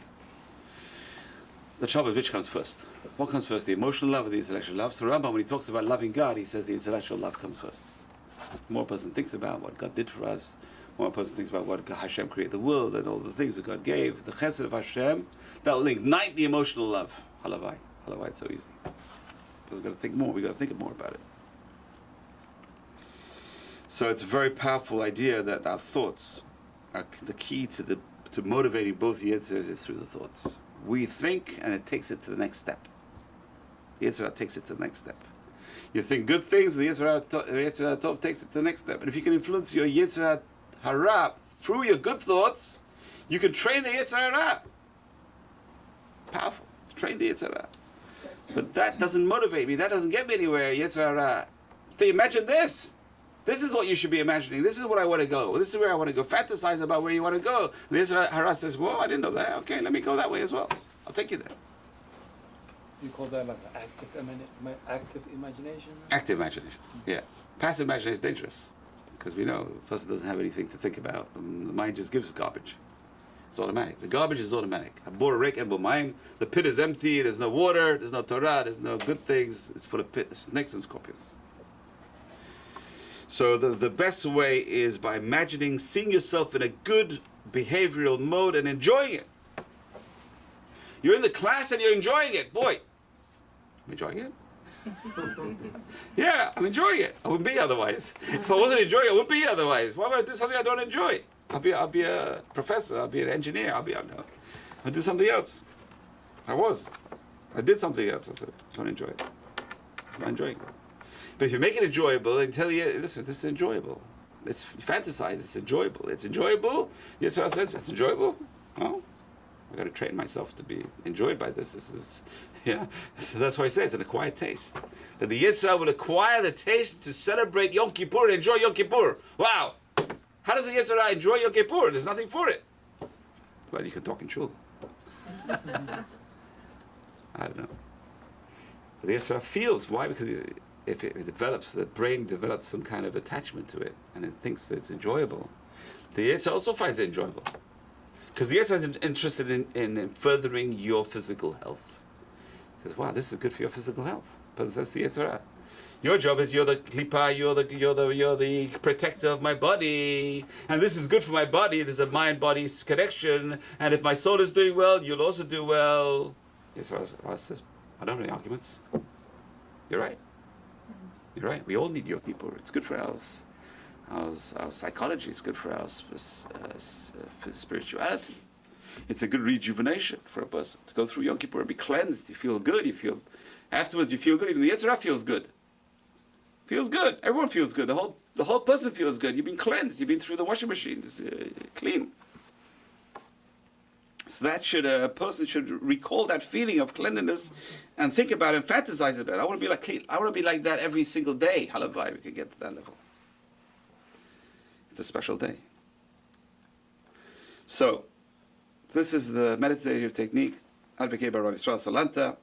The trouble is, which comes first? What comes first, the emotional love or the intellectual love? So Rambam, when he talks about loving God, he says the intellectual love comes first. The more a person thinks about what God did for us, the more a person thinks about what Hashem created the world and all the things that God gave, the chesed of Hashem, that'll ignite the emotional love. Halavai. Halavai, it's so easy. We've got to think more. We've got to think more about it. So it's a very powerful idea that our thoughts are the key to motivating both the Yitzhak is through the thoughts. We think, and it takes it to the next step. The Yitzhak takes it to the next step. You think good things, the Yitzhak Tov takes it to the next step. And if you can influence your Yitzhak Hara through your good thoughts, you can train the Yitzhak Hara. Powerful. Train the Yitzhak Hara. But that doesn't motivate me. That doesn't get me anywhere. Yitzhak Hara. Imagine this. This is what you should be imagining. This is what I want to go. This is where I want to go. Fantasize about where you want to go. The Yitzhak Hara says, well, I didn't know that. Okay, let me go that way as well. I'll take you there. You call that like active imagination? Active imagination, yeah. Passive imagination is dangerous because we know the person doesn't have anything to think about. And the mind just gives garbage. It's automatic. The garbage is automatic. The pit is empty. There's no water. There's no Torah. There's no good things. It's full of snakes and scorpions. So the best way is by imagining, seeing yourself in a good behavioral mode and enjoying it. You're in the class and you're enjoying it. Boy, I'm enjoying it. Yeah, I'm enjoying it. I wouldn't be otherwise. If I wasn't enjoying it, I wouldn't be otherwise. Why would I do something I don't enjoy? I'll be a professor. I'll be an engineer. I'll do something else. I did something else. I said, I don't enjoy it. I'm not enjoying it. But if you make it enjoyable, they tell you, listen, this is enjoyable. It's fantasize, it's enjoyable. It's enjoyable. Yes, sir says it's enjoyable. Oh, I've got to train myself to be enjoyed by this. This is, yeah. So that's why I say it's an acquired taste. That the Yitzhak will acquire the taste to celebrate Yom Kippur and enjoy Yom Kippur. Wow. How does the Yitzhak enjoy Yom Kippur? There's nothing for it. Well, you can talk in shul. I don't know. But the Yitzhak feels. Why? Because if it develops, the brain develops some kind of attachment to it, and it thinks it's enjoyable. The Yitzhak also finds it enjoyable. Because the Yitzhak is interested in furthering your physical health. He says, wow, this is good for your physical health. But that's the Yitzhak. Your job is you're the klipa, you're the protector of my body, and this is good for my body. There's a mind-body connection, and if my soul is doing well, you'll also do well. Yitzhak says, I don't have any arguments. You're right. You're right. We all need Yom Kippur. It's good for our psychology. It's good for our for spirituality. It's a good rejuvenation for a person to go through Yom Kippur and be cleansed. You feel good. Afterwards. You feel good. Even the Yetzirah feels good. Feels good. Everyone feels good. The whole person feels good. You've been cleansed. You've been through the washing machine. It's clean. So a person should recall that feeling of cleanliness and think about it and fantasize about it. I want to be like clean. I want to be like that every single day. Halavai, we can get to that level. It's a special day. So, this is the meditative technique advocated by Rabbi Israel Salanta,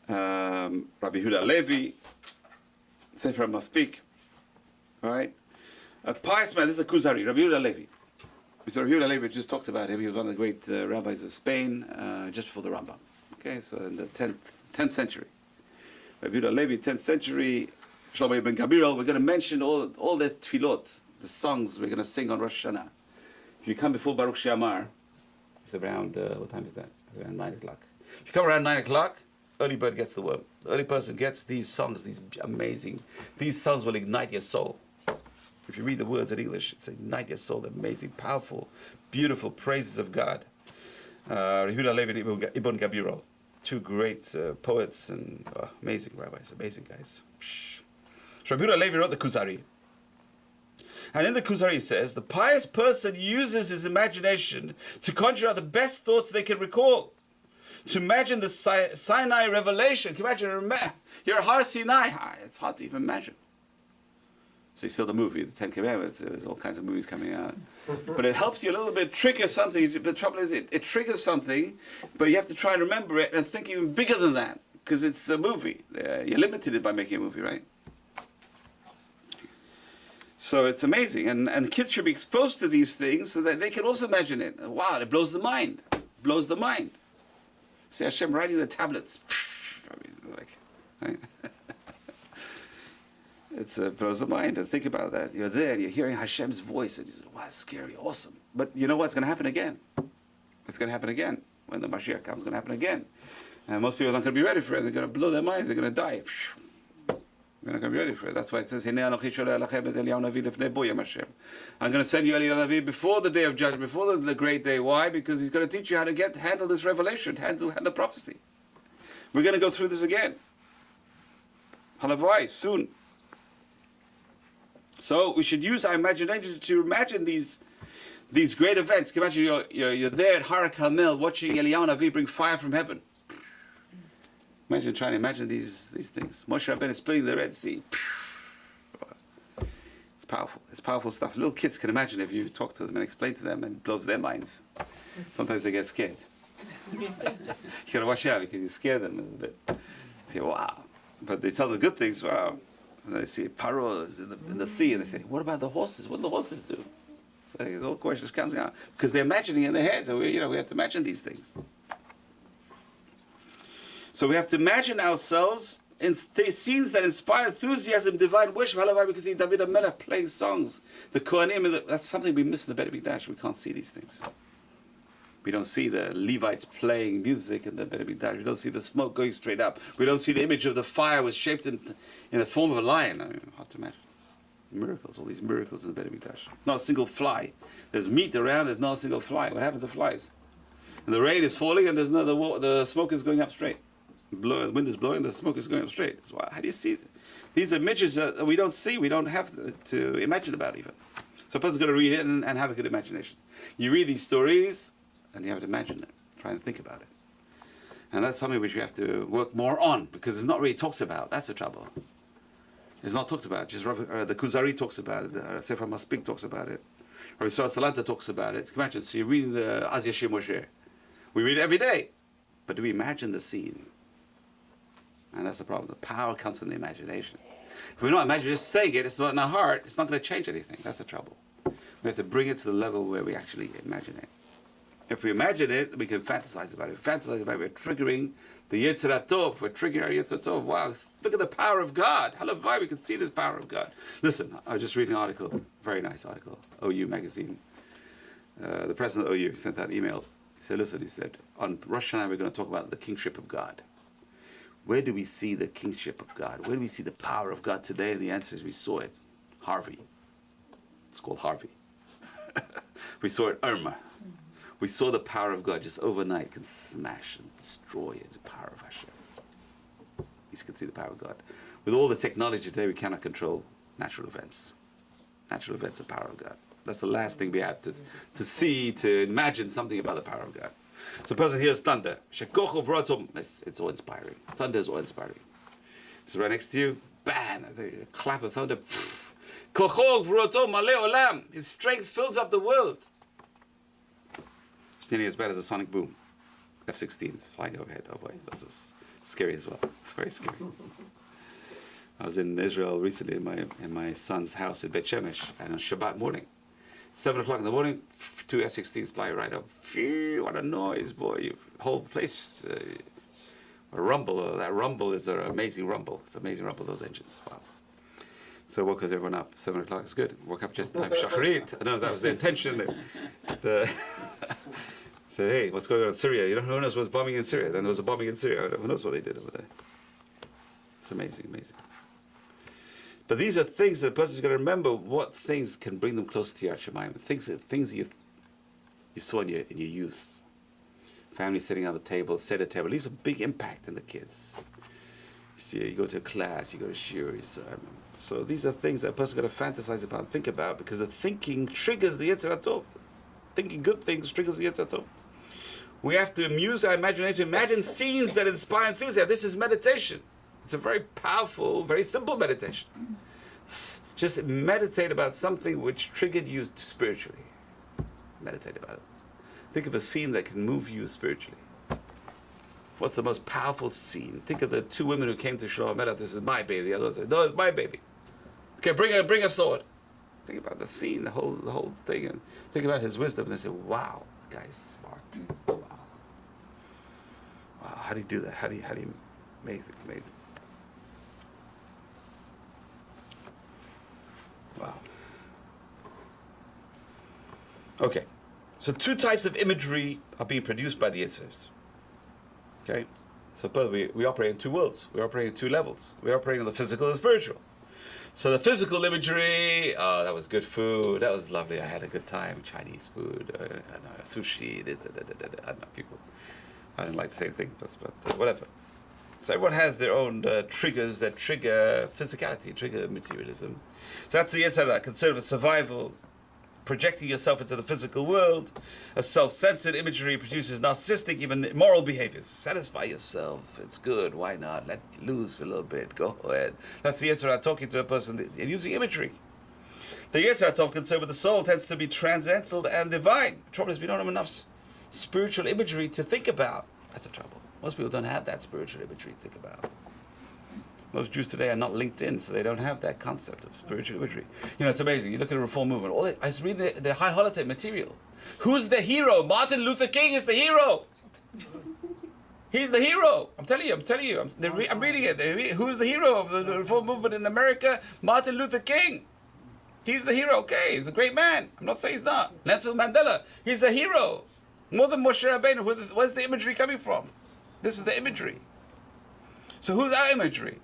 Rabbi Huda Levi, Sefer Maspik. All right? A pious man, this is a Kuzari, Rabbi Huda Levi. So Rabbi David Basous just talked about him. He was one of the great rabbis of Spain, just before the Rambam. Okay, so in the 10th century. Rabbi Levi, 10th century, Shlomo ibn Gabirol. We're going to mention all the tefillot, the songs we're going to sing on Rosh Hashanah. If you come before Baruch She'amar, it's around, what time is that? Around 9 o'clock. If you come around 9 o'clock, early bird gets the worm. The early person gets these songs, these songs will ignite your soul. If you read the words in English, it's ignite your soul, amazing, powerful, beautiful praises of God. Yehuda Levi and Ibn Gabirol, two great poets and amazing rabbis, amazing guys. So Yehuda Levi wrote the Kuzari. And in the Kuzari he says, the pious person uses his imagination to conjure out the best thoughts they can recall. To imagine the Sinai revelation. Can you imagine? You're Har Sinai. It's hard to even imagine. So you saw the movie, the Ten Commandments. There's all kinds of movies coming out, but it helps you a little bit trigger something. But the trouble is, it triggers something, but you have to try and remember it and think even bigger than that because it's a movie. You're limited it by making a movie, right? So it's amazing, and kids should be exposed to these things so that they can also imagine it. Wow, it blows the mind. Blows the mind. See Hashem writing the tablets. I mean, like, right? It blows the mind. And think about that. You're there, and you're hearing Hashem's voice, and you say, wow, it's scary, awesome. But you know what's going to happen again? It's going to happen again. When the Mashiach comes, it's going to happen again. And most people aren't going to be ready for it. They're going to blow their minds. They're going to die. We're not going to be ready for it. That's why it says, I'm going to send you Eliyahu Navi before the day of judgment, before the great day. Why? Because he's going to teach you how to handle this revelation, handle prophecy. We're going to go through this again. Halavai, soon. So we should use our imagination to imagine these great events. Can you imagine you're there at Har Carmel watching Eliyahu Navi bring fire from heaven. Imagine trying to imagine these things. Moshe Rabbeinu splitting the Red Sea. It's powerful. It's powerful stuff. Little kids can imagine if you talk to them and explain to them, and it blows their minds. Sometimes they get scared. You gotta watch out because you scare them a little bit. They say, wow. But they tell them good things, wow. And they see Paro is in the sea, and they say, what about the horses? What do the horses do? So the whole question comes out. Because they're imagining in their heads. So we have to imagine these things. So we have to imagine ourselves in scenes that inspire enthusiasm, divine worship. Halavai, we can see David HaMelech playing songs. The Kohanim, that's something we miss in the Bet HaMikdash. We can't see these things. We don't see the Levites playing music in the Bet HaMikdash. We don't see the smoke going straight up. We don't see the image of the fire was shaped in the form of a lion. I mean, hard to imagine. Miracles, all these miracles in the Bet HaMikdash. Not a single fly. There's meat around, there's not a single fly. What happened to flies? And the rain is falling and there's the smoke is going up straight. The wind is blowing, the smoke is going up straight. So how do you see it? These images that we don't see, we don't have to imagine about even. So a person's got to read it and have a good imagination. You read these stories and you have to imagine it, try and think about it. And that's something which we have to work more on because it's not really talked about. That's the trouble. It's not talked about. Just the Kuzari talks about it, the Sefer Maspik talks about it, Rabbi Salanta talks about it. Imagine, so you're reading the Az Yashir Moshe. We read it every day. But do we imagine the scene? And that's the problem. The power comes from the imagination. If we're not imagining, just saying it, it's not in our heart, it's not going to change anything. That's the trouble. We have to bring it to the level where we actually imagine it. If we imagine it, we can fantasize about it. Fantasize about it, we're triggering the Yetzer Tov. We're triggering our Yetzer Tov. Wow, look at the power of God. Halavai, we can see this power of God. Listen, I was just reading an article, very nice article, OU magazine. The president of OU sent out an email. He said, listen, he said, on Rosh Hashanah we're going to talk about the kingship of God. Where do we see the kingship of God? Where do we see the power of God today? And the answer is we saw it. Harvey. It's called Harvey. We saw it Irma. We saw the power of God just overnight can smash and destroy it. The power of Hashem. You can see the power of God. With all the technology today, we cannot control natural events. Natural events are the power of God. That's the last thing we have to see, to imagine something about the power of God. So the person hears thunder. It's all inspiring. Thunder is all inspiring. It's right next to you. Bam! A clap of thunder. His strength fills up the world. It's nearly as bad as a sonic boom. F-16s flying overhead. Oh boy, this is scary as well. It's very scary. I was in Israel recently in my son's house in Beit Shemesh, and on Shabbat morning, 7 o'clock in the morning, 2 F-16s fly right up. Phew, what a noise, boy. The whole place, a rumble. That rumble is an amazing rumble. It's an amazing rumble, those engines. Wow. So I woke everyone up. 7 o'clock is good. Woke up just in time for Shacharit. I don't know if that was the intention. Said, hey, what's going on in Syria? You don't know who knows what's bombing in Syria. Then there was a bombing in Syria. Who knows what they did over there? It's amazing, amazing. But these are things that a person's going to remember. What things can bring them closer to Yad Shemayim? Things you saw in your youth. Family sitting on the table, set a table, leaves a big impact in the kids. You see, you go to a class, you go to shiur. So these are things that a person's going to fantasize about and think about, because the thinking triggers the Yetzer Tov. Thinking good things triggers the Yetzer Tov. We have to use our imagination, imagine scenes that inspire enthusiasm. This is meditation. It's a very powerful, very simple meditation. Just meditate about something which triggered you spiritually. Meditate about it. Think of a scene that can move you spiritually. What's the most powerful scene? Think of the two women who came to Shlomo Melech. This is my baby. The other one said, no, it's my baby. Okay, bring a sword. Think about the scene, the whole thing, and think about his wisdom. And they say, wow, the guy's smart. Wow. Wow, how do you do that? How do you amazing. Wow. Okay. So two types of imagery are being produced by the Yitzhars. Okay? So we operate in two worlds. We operate in two levels. We operate on the physical and spiritual. So the physical imagery, oh, that was good food, that was lovely, I had a good time, Chinese food, sushi, I don't know, people, I didn't like the same thing, but whatever. So everyone has their own triggers that trigger physicality, trigger materialism. So that's the Yetzer Hara, concerned with survival, projecting yourself into the physical world. A self-centered imagery produces narcissistic, even immoral behaviors. Satisfy yourself, it's good, why not? Let loose a little bit, go ahead. That's the Yetzer Hara talking to a person and using imagery. The Yetzer Hara concerned with the soul tends to be transcendental and divine. The trouble is we don't have enough spiritual imagery to think about. That's the trouble. Most people don't have that spiritual imagery to think about. Most Jews today are not linked in, so they don't have that concept of spiritual imagery. You know, it's amazing. You look at the Reform movement. I was reading the high holiday material. Who's the hero? Martin Luther King is the hero. He's the hero. I'm telling you. I'm reading it. Who's the hero of the Reform movement in America? Martin Luther King. He's the hero. Okay, he's a great man. I'm not saying he's not. Nelson Mandela. He's the hero. More than Moshe Rabbeinu. Where's the imagery coming from? This is the imagery. So who's our imagery?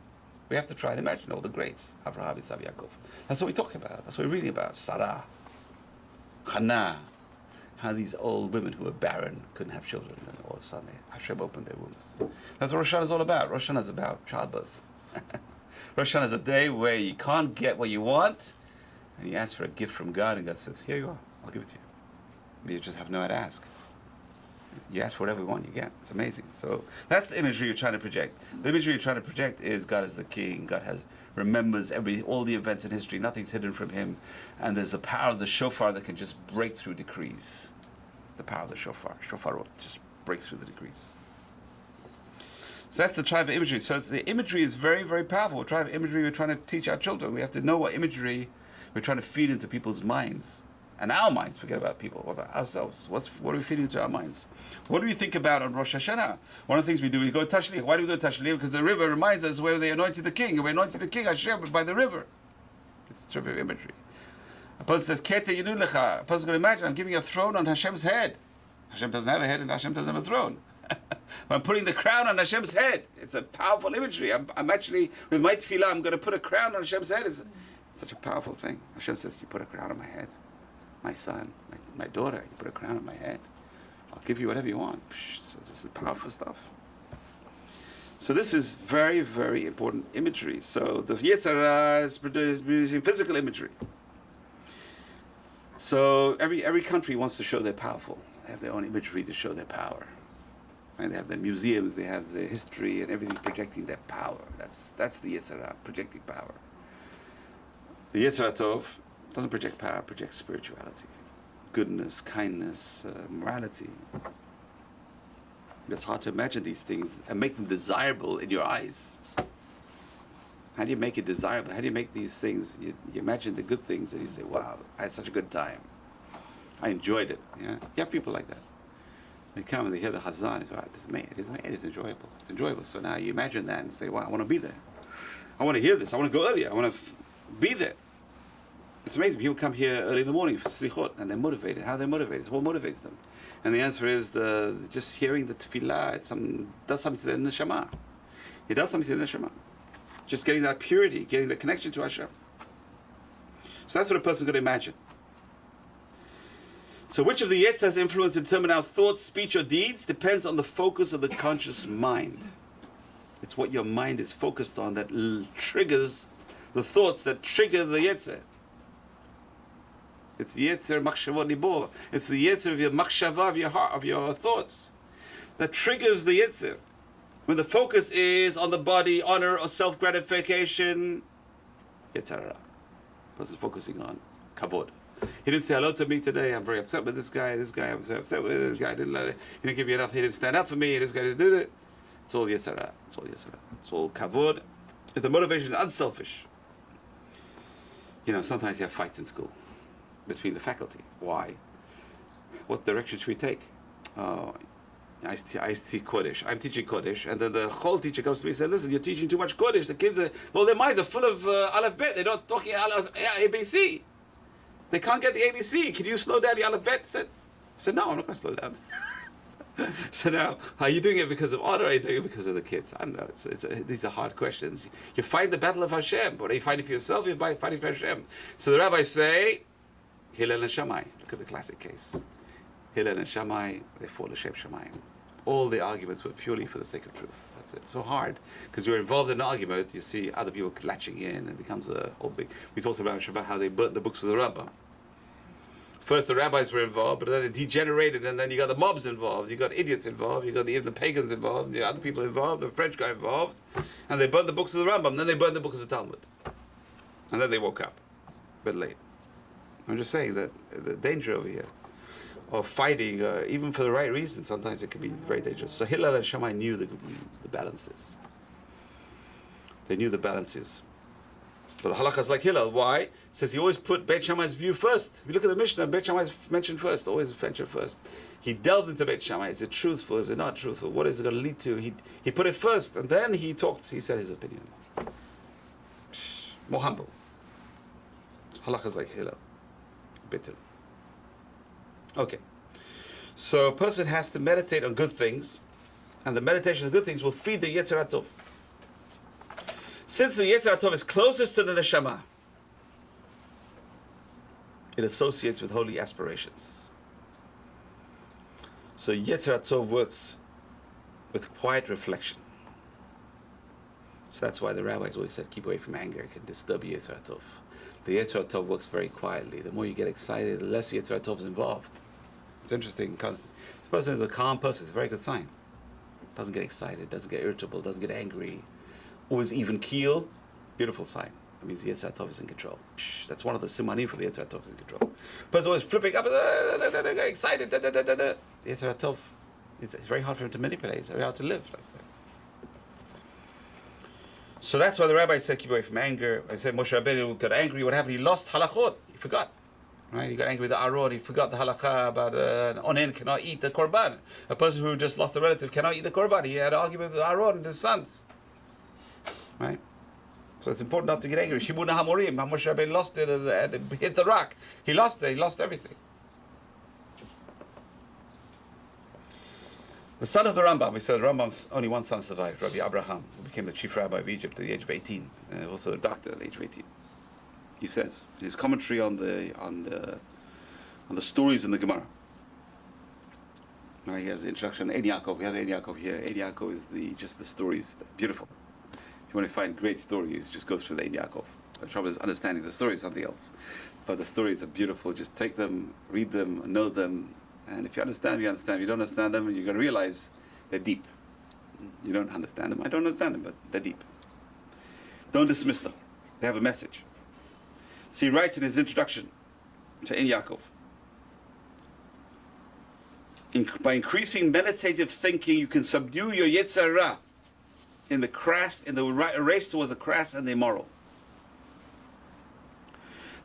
We have to try and imagine all the greats. Abraham, Yitzhak, Yaakov. That's what we're talking about. That's what we're reading about. Sarah, Hannah, how these old women who were barren couldn't have children, and all of a sudden Hashem opened their wombs. That's what Rosh Hashanah is all about. Rosh Hashanah is about childbirth. Rosh Hashanah is a day where you can't get what you want, and you ask for a gift from God, and God says, here you are, I'll give it to you. But you just have no how to ask. You ask for whatever you want, you get. It's amazing. So that's the imagery you're trying to project. The imagery you're trying to project is God is the king. God remembers all the events in history. Nothing's hidden from him. And there's the power of the shofar that can just break through decrees. The power of the shofar. Shofar will just break through the decrees. So that's the tribe of imagery. So the imagery is very, very powerful. The tribe of imagery we're trying to teach our children. We have to know what imagery we're trying to feed into people's minds. And our minds, forget about people, what about ourselves? What are we feeding into our minds? What do we think about on Rosh Hashanah? One of the things we do, we go to Tashlich. Why do we go to Tashlich? Because the river reminds us where they anointed the king. And we anointed the king, Hashem, by the river. It's a terrific imagery. A person says, Kete Yinu Lecha. A person's going to imagine, I'm giving a throne on Hashem's head. Hashem doesn't have a head and Hashem doesn't have a throne. I'm putting the crown on Hashem's head. It's a powerful imagery. I'm actually, with my tefillah, I'm going to put a crown on Hashem's head. It's such a powerful thing. Hashem says, you put a crown on my head. My son, my daughter, you put a crown on my head. I'll give you whatever you want. So this is powerful stuff. So this is very, very important imagery. So the Yetzer Hara is producing physical imagery. So every country wants to show they're powerful. They have their own imagery to show their power. And they have their museums, they have their history, and everything projecting their power. That's the Yetzer Hara, projecting power. The Yetzer Hara Tov doesn't project power, it projects spirituality, goodness, kindness, morality. It's hard to imagine these things and make them desirable in your eyes. How do you make it desirable? How do you make these things, you imagine the good things and you say, wow, I had such a good time. I enjoyed it. Yeah? You have people like that. They come and they hear the Hazan, it's, wow, it's enjoyable. It's enjoyable. So now you imagine that and say, wow, I want to be there. I want to hear this. I want to go earlier. I want to be there. It's amazing. People come here early in the morning for slichot and they're motivated. How are they motivated? What motivates them? And the answer is just hearing the tefillah. Does something to their neshama. It does something to their neshama. Just getting that purity, getting the connection to Hashem. So that's what a person's going to imagine. So which of the Yetzirah's influence determine our thoughts, speech, or deeds depends on the focus of the conscious mind. It's what your mind is focused on that triggers the thoughts that trigger the Yetzirah. It's the Yetzer Machshava Libor. It's the Yetzer of your Machshava, of your heart, of your thoughts, that triggers the Yetzer. When the focus is on the body, honor, or self-gratification, Yetzer Hara. Person's focusing on kavod. He didn't say hello to me today. I'm very upset with this guy. I was upset with this guy. He didn't give me enough. He didn't stand up for me. This guy didn't do that. It's all yetzirah. It's all yetzirah. It's all kavod. If the motivation is unselfish, sometimes you have fights in school between the faculty. Why? What direction should we take? I used to teach Kodesh. I'm teaching Kodesh, and then the whole teacher comes to me and says, "Listen, you're teaching too much Kodesh. The kids their minds are full of Aleph Bet. They're not talking Aleph ABC. They can't get the ABC. Can you slow down the Aleph Bet?" I said, "No, I'm not going to slow down." So now, are you doing it because of honor, or are you doing it because of the kids? I don't know. These are hard questions. You fight the battle of Hashem. What are you fighting for yourself? You're fighting for Hashem. So the rabbis say, Hillel and Shammai. Look at the classic case. Hillel and Shammai, they fought L'Shem Shamayim. All the arguments were purely for the sake of truth. That's it. So hard, because you're involved in an argument, you see other people latching in, and it becomes a whole big... We talked about Shabbat, how they burnt the books of the Rambam. First the rabbis were involved, but then it degenerated, and then you got the mobs involved, you got idiots involved, you got the pagans involved, the other people involved, the French guy involved, and they burnt the books of the Rambam, then they burnt the books of the Talmud. And then they woke up, a bit late. I'm just saying that the danger over here of fighting, even for the right reasons, sometimes it can be very dangerous. So Hillel and Shammai knew the balances. They knew the balances. But the halakha is like Hillel. Why? It says he always put Beit Shammai's view first. If you look at the Mishnah, Beit Shammai is mentioned first, always mentioned first. He delved into Beit Shammai. Is it truthful? Is it not truthful? What is it going to lead to? He put it first, and then he talked. He said his opinion. More humble. Halakha is like Hillel. Bitter. Okay. So a person has to meditate on good things, and the meditation on good things will feed the Yetzer HaTov. Since the Yetzer HaTov is closest to the Neshama, it associates with holy aspirations. So Yetzer HaTov works with quiet reflection. So that's why the rabbis always said, keep away from anger, it can disturb Yetzer HaTov. The Yetzer HaTov works very quietly. The more you get excited, the less Yetzer HaTov is involved. It's interesting because this person is a calm person. It's a very good sign. Doesn't get excited, doesn't get irritable, doesn't get angry. Always even keel. Beautiful sign. That means the Yetzer HaTov is in control. That's one of the simanim for the Yetzer HaTov is in control. Person always flipping up, excited. The Yetzer HaTov, it's very hard for him to manipulate. It's very hard to live like that. So that's why the rabbi said keep away from anger. I said Moshe Rabbeinu got angry. What happened? He lost halachot. He forgot. Right? He got angry with the Aaron. He forgot the halakha about an onen cannot eat the korban. A person who just lost a relative cannot eat the korban. He had an argument with Aaron and his sons. Right? So it's important not to get angry. Shimon HaMorim. Moshe Rabbeinu lost it and hit the rock. He lost it. He lost everything. The son of the Rambam, we said Rambam's only one son survived, Rabbi Abraham, who became the chief rabbi of Egypt at the age of 18, and also a doctor at the age of 18. He says, in his commentary on the stories in the Gemara. He has the introduction, Ein Yaakov. We have Ein Yaakov here. Ein Yaakov is just the stories, beautiful. If you want to find great stories, just go through the Ein Yaakov. The trouble is understanding the story is something else. But the stories are beautiful. Just take them, read them, know them. And if you understand, you understand. If you don't understand them, you're going to realize they're deep. You don't understand them. I don't understand them, but they're deep. Don't dismiss them. They have a message. So he writes in his introduction to Ein Yaakov, by increasing meditative thinking, you can subdue your Yetzer Hara in the race towards the crass and the immoral.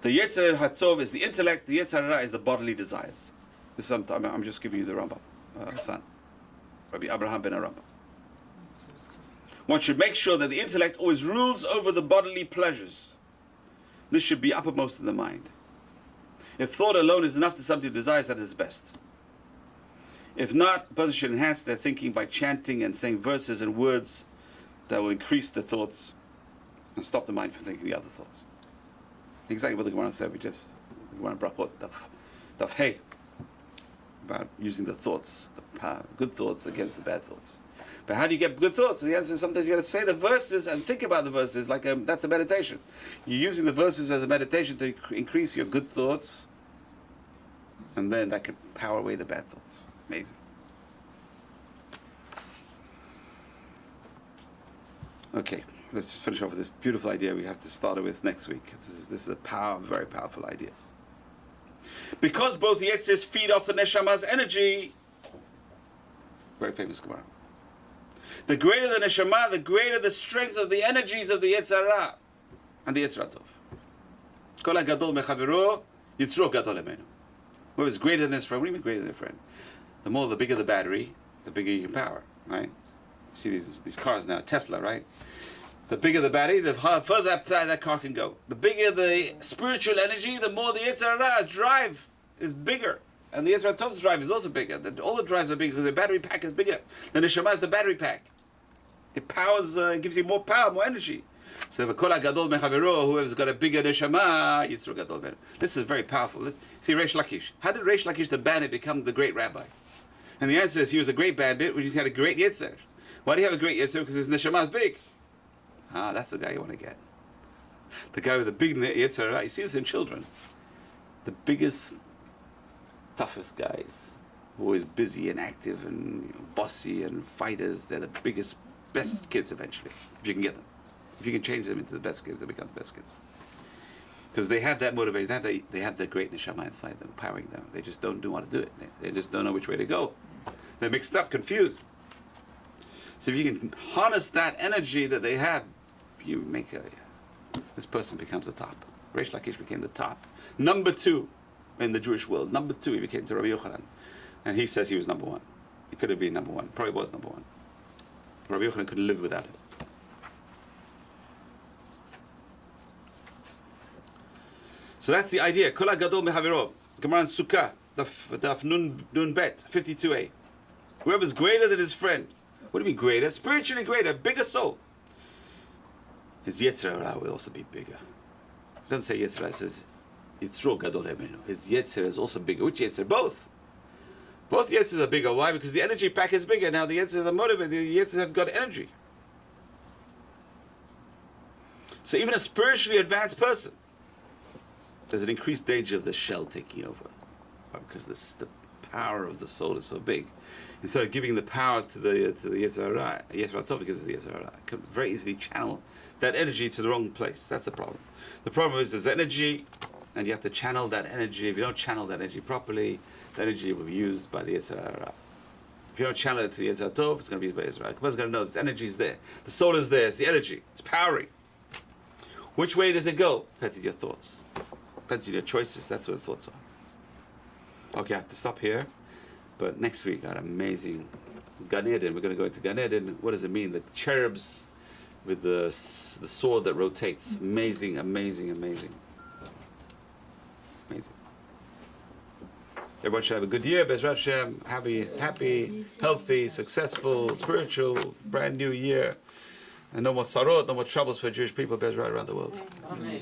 The Yetzer HaTov is the intellect. The Yetzer Hara is the bodily desires. I'm just giving you the Rambam, son, Rabbi Abraham ben Rambam. One should make sure that the intellect always rules over the bodily pleasures. This should be uppermost in the mind. If thought alone is enough to subdue desires, that is best. If not, a person should enhance their thinking by chanting and saying verses and words that will increase the thoughts and stop the mind from thinking the other thoughts. Exactly what the Gemara said. The Gemara Brachot, Daf Hey, about using the thoughts, the good thoughts against the bad thoughts. But how do you get good thoughts? The answer is sometimes you got to say the verses and think about the verses like that's a meditation. You're using the verses as a meditation to increase your good thoughts, and then that can power away the bad thoughts. Amazing. Okay. let's just finish off with this beautiful idea we have to start it with next week. This is a very powerful idea. Because both Yetzirahs feed off the Neshama's energy, very famous Gemara. The greater the Neshama, the greater the strength of the energies of the Yetzirah and the Yetzirah Tov. Kol HaGadol Mechaviro, Yitzro Gadol Emenu. Whoever is greater than his friend, what do you mean greater than a friend? The bigger the battery, the bigger you can power, right? You see these cars now, Tesla, right? The bigger the battery, the further that car can go. The bigger the spiritual energy, the more the Yetzirah's drive is bigger. And the Yetzirah Tov's drive is also bigger. All the drives are bigger because the battery pack is bigger. The Neshama is the battery pack. It powers, gives you more power, more energy. So if a Kol HaGadol Mechaviro, whoever's got a bigger Neshama, Yitzro Gadol Mechaviro. This is very powerful. See Reish Lakish. How did Reish Lakish the bandit become the great rabbi? And the answer is he was a great bandit, which he had a great Yetzer. Why do you have a great Yetzer? Because his Neshama is big. That's the guy you want to get. The guy with the big Yetzer. You see this in children. The biggest, toughest guys, always busy and active and bossy and fighters. They're the biggest, best kids eventually, if you can get them. If you can change them into the best kids, they become the best kids. Because they have that motivation, they have the great neshama inside them, powering them. They just don't want to do it. They just don't know which way to go. They're mixed up, confused. So if you can harness that energy that they have, you make this person becomes the top. Reish Lakish became the top. Number 2 in the Jewish world. Number 2, he became to Rabbi Yochanan. And he says he was number 1. He could have been number 1. Probably was number 1. Rabbi Yochanan couldn't live without it. So that's the idea. Kol HaGadol Mechaviro. Gemara in Sukkah, Daf Nun Bet, 52a. Whoever's greater than his friend. What do you mean greater? Spiritually greater, bigger soul. His Yetzirah will also be bigger. It doesn't say Yetzirah, it says Yitzro Gadol Emenu. His Yetzirah is also bigger. Which Yetzirah? Both. Both Yetzirahs are bigger. Why? Because the energy pack is bigger. Now the Yetzirahs are motivated. The Yetzirahs have got energy. So even a spiritually advanced person, there's an increased danger of the shell taking over. Because the power of the soul is so big. Instead of giving the power to the Yetzirah Tov, because of the Yetzirah, it can very easily channel that energy to the wrong place. That's the problem. The problem is there's energy, and you have to channel that energy. If you don't channel that energy properly, the energy will be used by the Yetzirah. If you don't channel it to the Yetzirah Tov, it's going to be used by Yetzirah. The person's going to know this energy is there. The soul is there. It's the energy. It's powering. Which way does it go? Depends on your thoughts. Depends on your choices. That's what the thoughts are. Okay, I have to stop here. But next week, got amazing Gan Eden. We're going to go into Gan Eden. What does it mean? The cherubs with the sword that rotates. Amazing, amazing, amazing. Amazing. Everyone should have a good year. Bezrat Hashem. Happy, healthy, successful, spiritual, brand new year. And no more sarot, no more troubles for Jewish people, Bezrat, around the world. Amen.